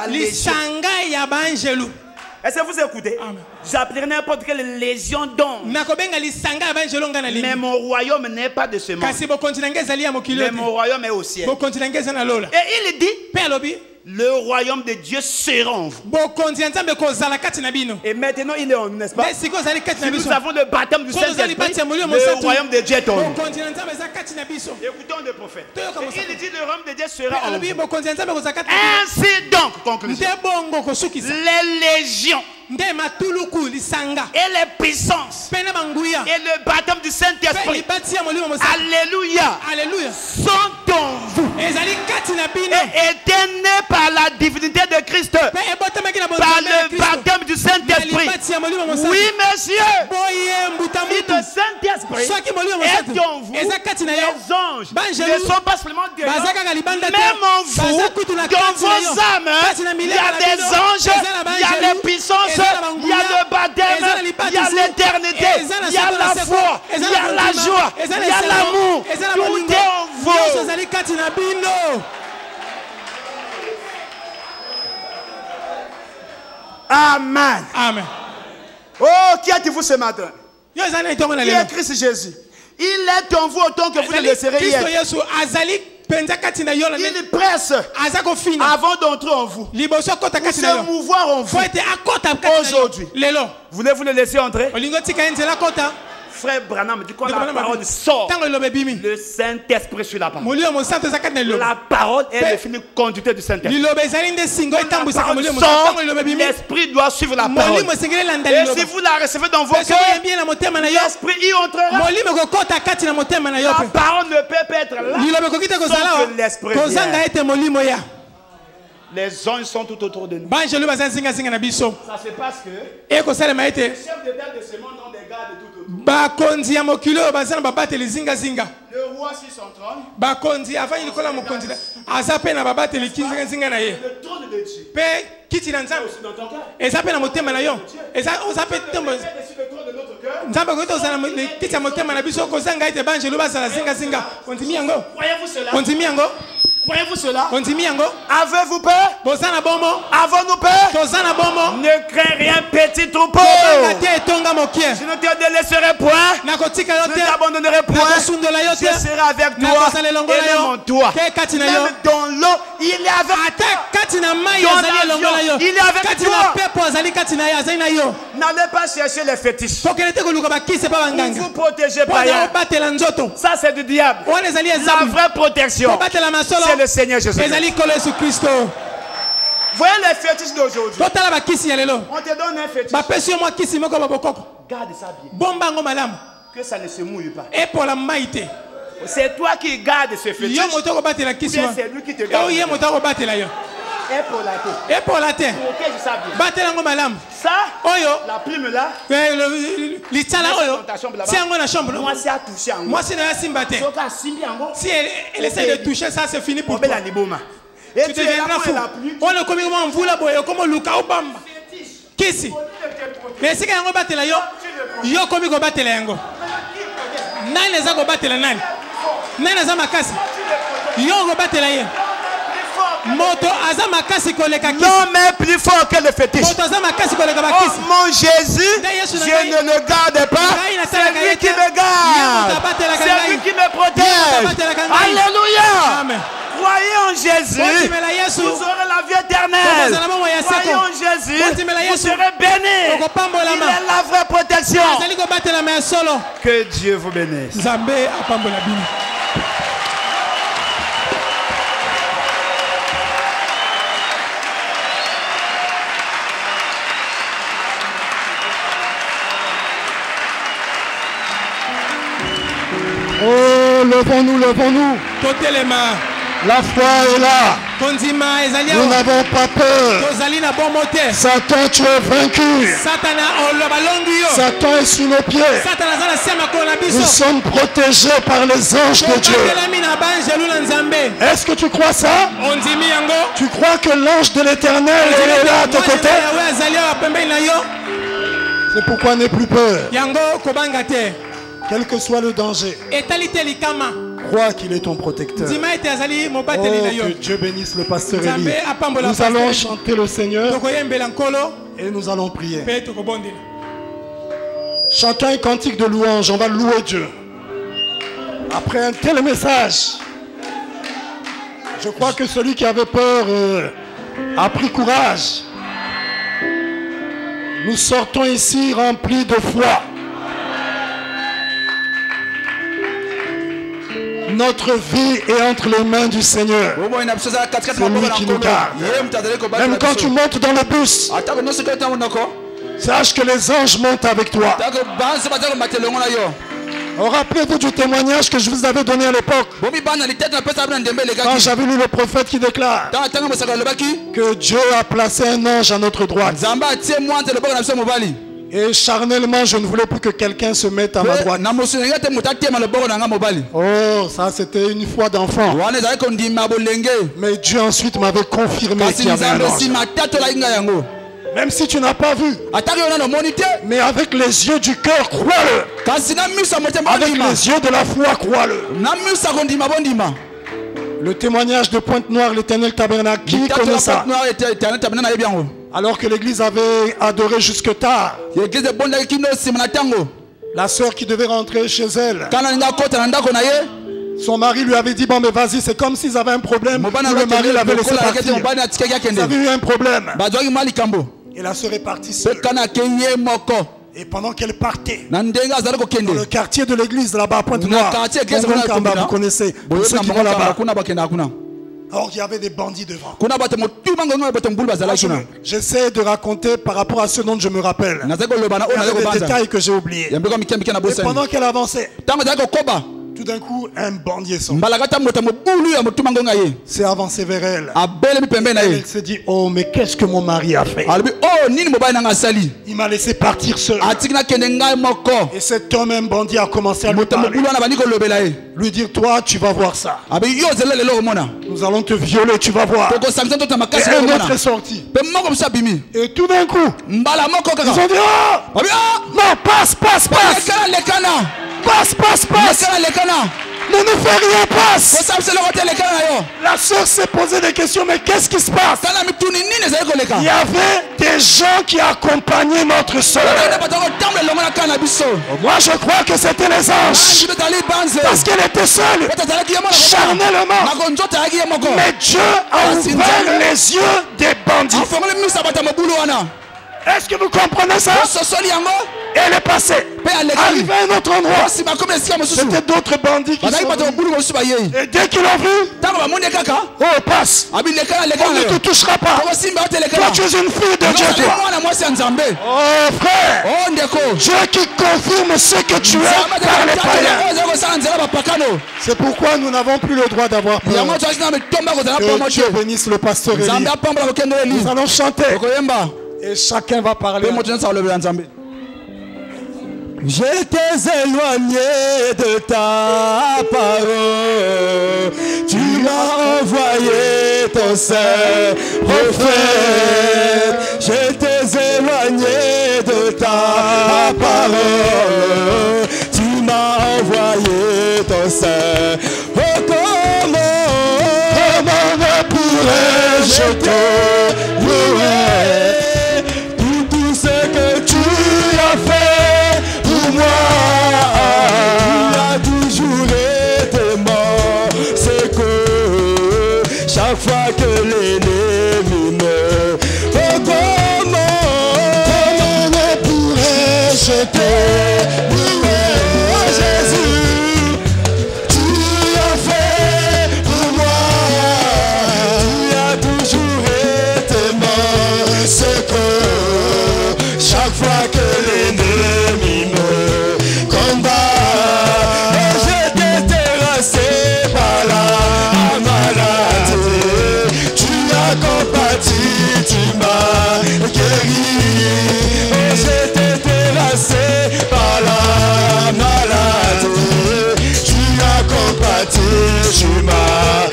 Est-ce que vous écoutez? J'appellerai n'importe quelle légion d'hommes. Mais mon royaume n'est pas de ce monde. Mais mon royaume est au ciel. Et il dit: le royaume de Dieu sera en vous. Et maintenant il est en nous, n'est-ce pas? Si nous avons le baptême du Saint-Esprit, le royaume de Dieu est en nous. Écoutons le prophète. Il dit: le royaume de Dieu sera en vous. Ainsi donc, conclusion, les légions et les puissances et le baptême du Saint-Esprit, alléluia, sont en vous et étaient nés par la divinité de Christ, par le baptême du Saint-Esprit. Oui, monsieur, si le Saint-Esprit est en vous, les anges ne sont pas seulement des anges, même en vous, dans vos âmes, il y a des anges, il y a les puissances, il y a le baptême, il y a l'éternité, il y a la foi, il y a la joie, il y a l'amour. Tout est en vous. Amen. Amen. Oh, qui êtes-vous ce matin? Qui est Christ Jésus? Il est en vous autant que vous le laisserez hier. Il presse avant d'entrer en vous, pour se mouvoir en vous aujourd'hui. Voulez-vous le laisser entrer? Frère Branham dit quand la parole sort, le Saint-Esprit sur la parole. La parole est le fil conducteur du Saint-Esprit. L'Esprit doit suivre la parole. Et si vous la recevez dans vos cœurs, l'Esprit y entrera. La parole ne peut pas être là sans que l'Esprit vienne. Les anges sont tout autour de nous. Ça se passe que les chefs d'État de ce monde ont des gardes tout autour. Le roi sur son trône. Le trône de Dieu. Aussi dans ton cœur. Et ça peut être le trône de notre cœur. Voyez-vous cela? Avez-vous peur? Avons-nous peur? Ne crains rien, petit troupeau. Je ne te délaisserai point. Je ne t'abandonnerai point. Je serai avec toi. Et mon toi. Même dans l'eau, il est avec toi. Il est avec toi. N'allez pas chercher les fétiches. Pour vous protéger par rien. Ça, c'est du diable. La vraie protection, c'est le Seigneur Jésus. Voyez les fétiches d'aujourd'hui. On te donne un fétiche. Garde ça bien. Que ça ne se mouille pas. C'est toi qui gardes ce fétiche. C'est lui qui te garde. Épauleté. Ça, la plume là. Moi, c'est à toucher. Si elle essaie de toucher ça, c'est fini pour toi. Et tu deviendras fou. On le commet comme vous la boye, comme Luka Obamba. Kisi. Mais si on battre la yo comme go battre la yango. Nani les a go battre la nani. Nani les a makasi. Yo go battre la yo. Moto azama kasi koleka kisi. Non mais plus fort que le fétiche. Moto azama kasi koleka bakisi. Oh mon Jésus, je ne le garde pas. C'est lui qui me garde. C'est lui qui me protège. Alléluia. Amen. Croyez en Jésus, vous aurez la vie éternelle. Croyez en Jésus, vous serez bénis. Il est la vraie protection. Que Dieu vous bénisse. Oh, levons-nous. Côté les mains. La foi est là. Nous n'avons pas peur. Satan, tu es vaincu. Satan est sous nos pieds. Nous sommes protégés par les anges de Dieu. Est-ce que tu crois ça? Tu crois que l'ange de l'Éternel est là à ton côté? C'est pourquoi n'aie plus peur. Quel que soit le danger, crois qu'il est ton protecteur. Oh, que Dieu bénisse le pasteur Élie. Nous allons chanter le Seigneur et nous allons prier. Chantons un cantique de louange, on va louer Dieu. Après un tel message, je crois que celui qui avait peur a pris courage. Nous sortons ici remplis de foi. Notre vie est entre les mains du Seigneur. C'est lui qui nous garde. Même quand tu montes dans le bus, sache que les anges montent avec toi. Oh, rappelez-vous du témoignage que je vous avais donné à l'époque. Quand j'avais lu le prophète qui déclare que Dieu a placé un ange à notre droite. Et charnellement, je ne voulais plus que quelqu'un se mette à ma droite. Oh, ça c'était une foi d'enfant. Mais Dieu ensuite m'avait confirmé qu'il y avait un ange. Même si tu n'as pas vu, mais avec les yeux du cœur, crois-le. Avec les yeux de la foi, crois-le. Le témoignage de Pointe-Noire, l'Éternel Tabernacle, qui connaît ça? Alors que l'église avait adoré jusque tard. La sœur qui devait rentrer chez elle, son mari lui avait dit, bon mais vas-y, c'est comme s'ils avaient un problème. Le mari l'avait laissé partir. Ils avaient eu un problème. Et la sœur est partie seule. Et pendant qu'elle partait, dans le quartier de l'église là-bas à Pointe-Noire, vous connaissez, ceux qui vont là-bas. Alors il y avait des bandits devant. J'essaie de raconter par rapport à ce dont je me rappelle. Il y a des détails que j'ai oubliés. Et pendant qu'elle avançait, tout d'un coup, un bandit est sorti. C'est avancé vers elle. Elle s'est dit, oh, mais qu'est-ce que mon mari a fait? Il m'a laissé partir seul. Et cet homme, un bandit, a commencé à lui parler. Lui dire, toi, tu vas voir ça. Nous allons te violer, tu vas voir. Et un autre est sorti. Et tout d'un coup, ils ont dit, oh, non, passe. Passe. Ne nous fais rien, passe. La soeur s'est posé des questions, mais qu'est-ce qui se passe? Il y avait des gens qui accompagnaient notre soeur. Moi je crois que c'était les anges, parce qu'elle était seule, charnellement. Mais Dieu a ouvert les yeux des bandits. Est-ce que vous comprenez ça? Elle est passée. Arrivé à un autre endroit, c'était d'autres bandits qui sont venus. Et dès qu'ils l'ont vu, oh, passe. On ne te touchera pas. Toi, tu es une fille de Dieu. Oh, frère, Dieu qui confirme ce que tu es par les païens. C'est pourquoi nous n'avons plus le droit d'avoir peur. Que Dieu bénisse le pasteur Élie. Nous allons chanter. Et chacun va parler. Je t'ai éloigné de ta parole. Tu m'as envoyé ton Saint prophète. Je t'ai éloigné de ta parole. Tu m'as envoyé ton Saint. Oh, comment pourrais-je te louer? Tout ce que tu as fait pour moi, il a toujours été mon secours. Chaque fois que l'ennemi me comment pourrais-je te louer? Jésus, tu as fait pour moi, tu as toujours été mon secours. Chaque fois que l'ennemi me combat, et j'étais terrassé par la maladie. Tu as compati, tu m'as guéri. Et j'étais terrassé par la maladie. Tu as compati, tu m'as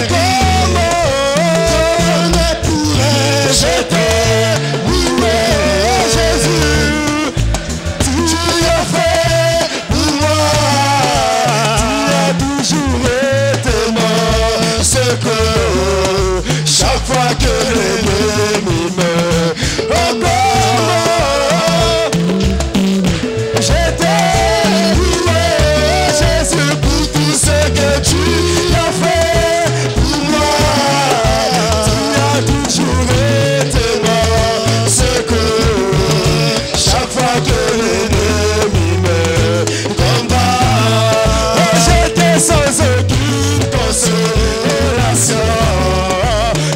guéri. Comment pourrais-je te louer? Jésus, tu as fait pour moi, tu as toujours été mon secours. Chaque fois que l'ennemi me combat, je t'ai loué, Jésus, pour tout ce que tu as fait pour moi. Tu as toujours été mon secours. Chaque fois que l'ennemi me combat, j'étais sans aucune consolation.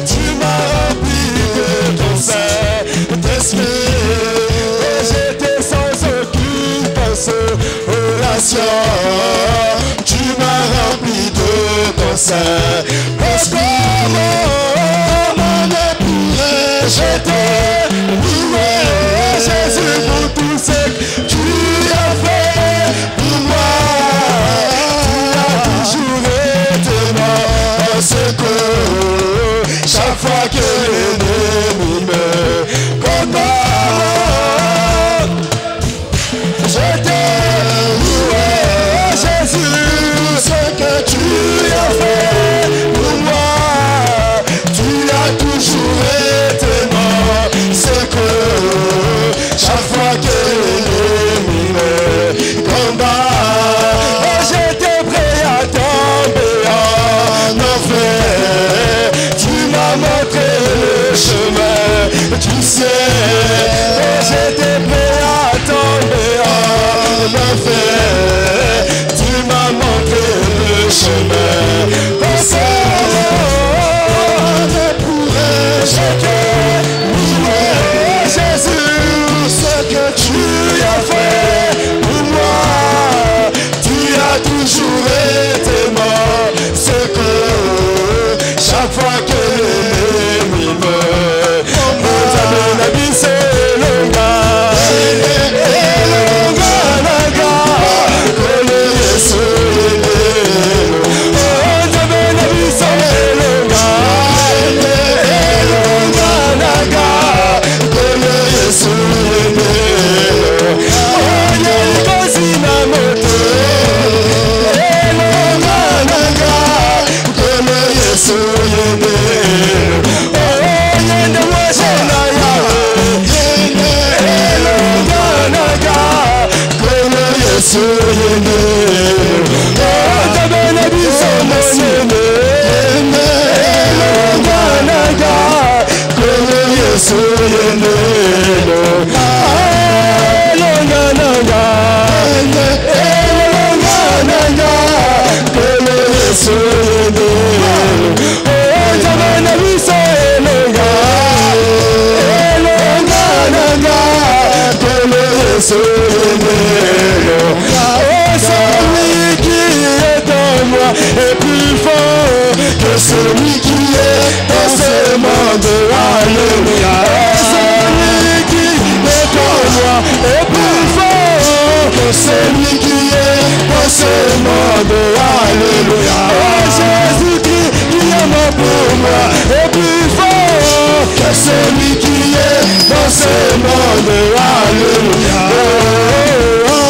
Tu m'as rempli de ton Saint-Esprit. J'étais sans aucune consolation. Tu m'as rempli de ton Saint-Esprit. Comment pourrais-je te louer, Jésus, pour tout ce que tu as fait pour moi? Tu as toujours été mon secours. Chaque fois que l'ennemi me combat, je t'ai loué, Jésus, ce que tu as fait pour moi. Tu as toujours été mon secours. Chaque fois que l'ennemi me combat, j'étais prêt à tomber en enfer. Tu m'as montré le chemin du ciel. J'étais prêt à tomber Yesu yenelo elongananga elongananga kele Yesu yenelo jamana biso elonga elongananga kele Yesu yenelo celui qui est en moi est plus fort que celui qui est dans ce monde. Alléluia. Celui qui est en moi est plus fort que celui qui est dans ce monde. Alléluia. Jésus-Christ qui est mort pour moi est plus fort que celui qui est dans ce monde. Alléluia.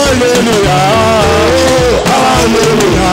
Alléluia. Alléluia. Alléluia.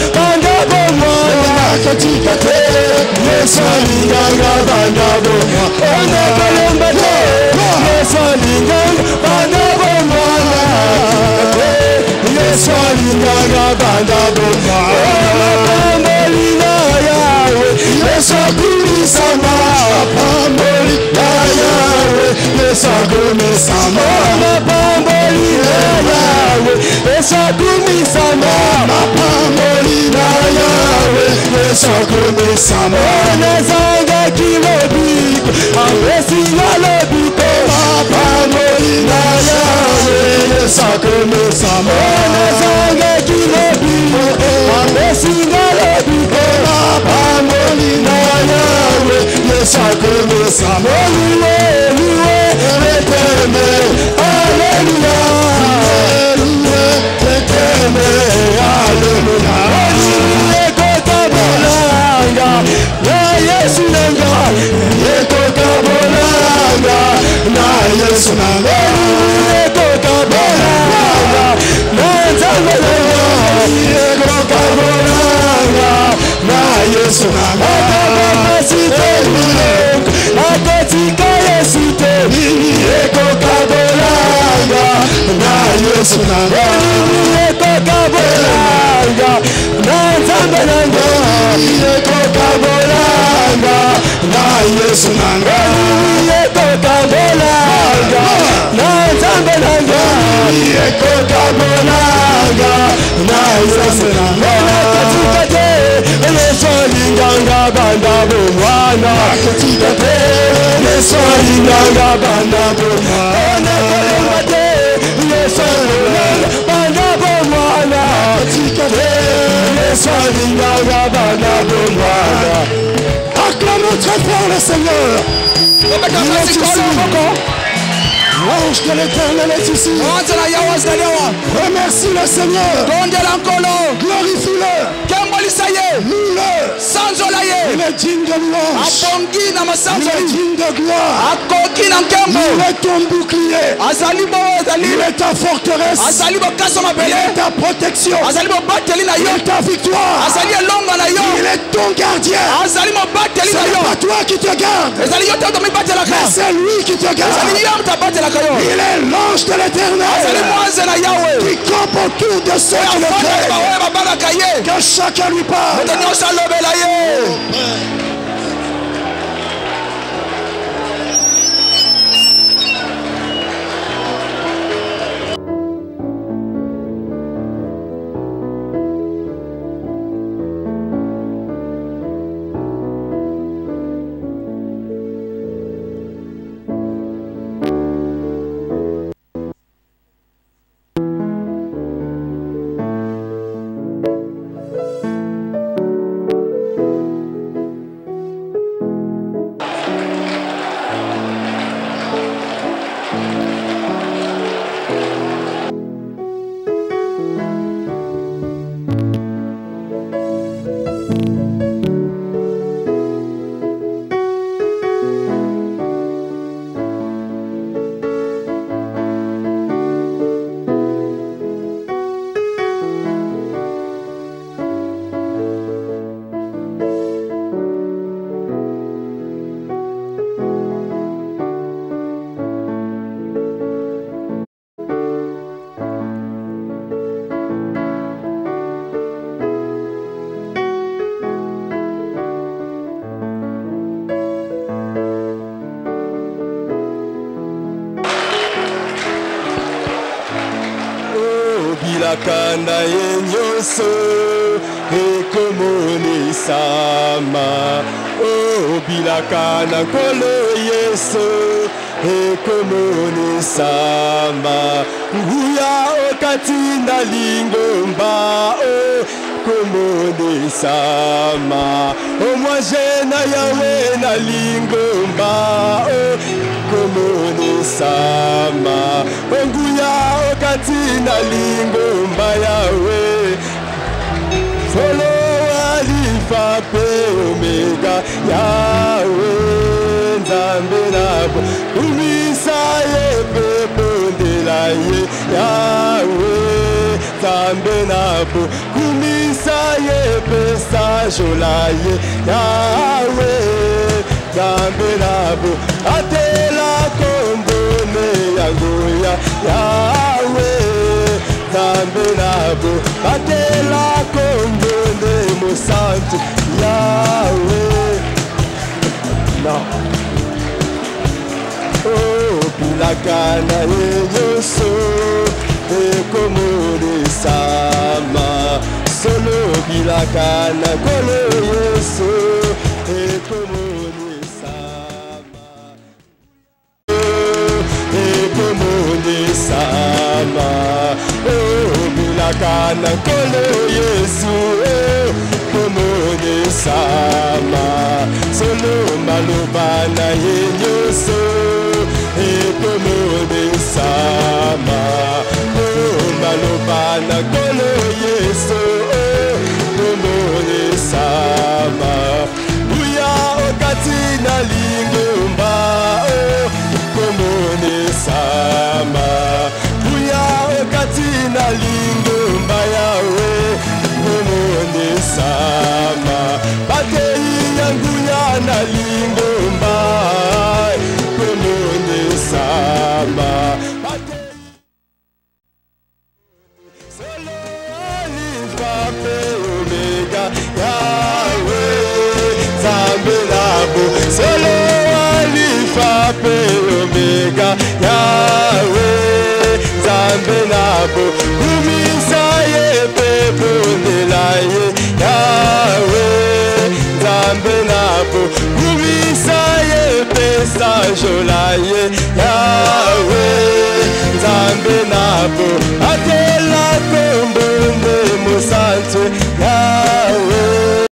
Alléluia. Acclamons très fort le Seigneur. L'ange de l'Éternel est ici. Remercie le Seigneur. Glorifie-le. Il est digne de louange. Il est digne de gloire. Il est ton bouclier. Il est ta forteresse. Il est ta protection. Il est ta victoire. Il est ton gardien. Ce n'est pas toi qui te garde, mais c'est lui qui te garde. Il est l'ange de l'Éternel qui campe autour de ceux qui le craignent. Que chacun lui parle. bilakana yenyoso ekomonisama oh bilakana kolo yesu ekomonisama nguya okatinda lingomba oh komonisama oh mwajena yawe na lingomba oh komonisama oh nguya okatinda lingomba yawe solo alifa pe omega yawe nzambe nabo umisa ye pe bondela ye yawe nzambe nabo kumisa ye pe sajola ye yawe nzambe nabo atela kombone yangoya yawe nzambe nabo atela kombone mosantu yawe non oh bilakana yeyoso ekomonisama solo bilakana kolo yesu ekomonisama ekomonisama oh bilakana kolo yesu ekomonisama solo malobana yenyoso ekomonisama oh malobana kolo yesu ekomonisama uya okatina lingomba oh ekomonisama uya okatina lingomba yawe ekomonisama batei yanguya na lingomba ekomonisama solo alifa pe omega yawe nzambe nabo solo alifa pe omega yawe nzambe nabo kumisa ye pe bondela ye yawe nzambe nabo kumisa ye pe sajola ye yawe nzambe nabo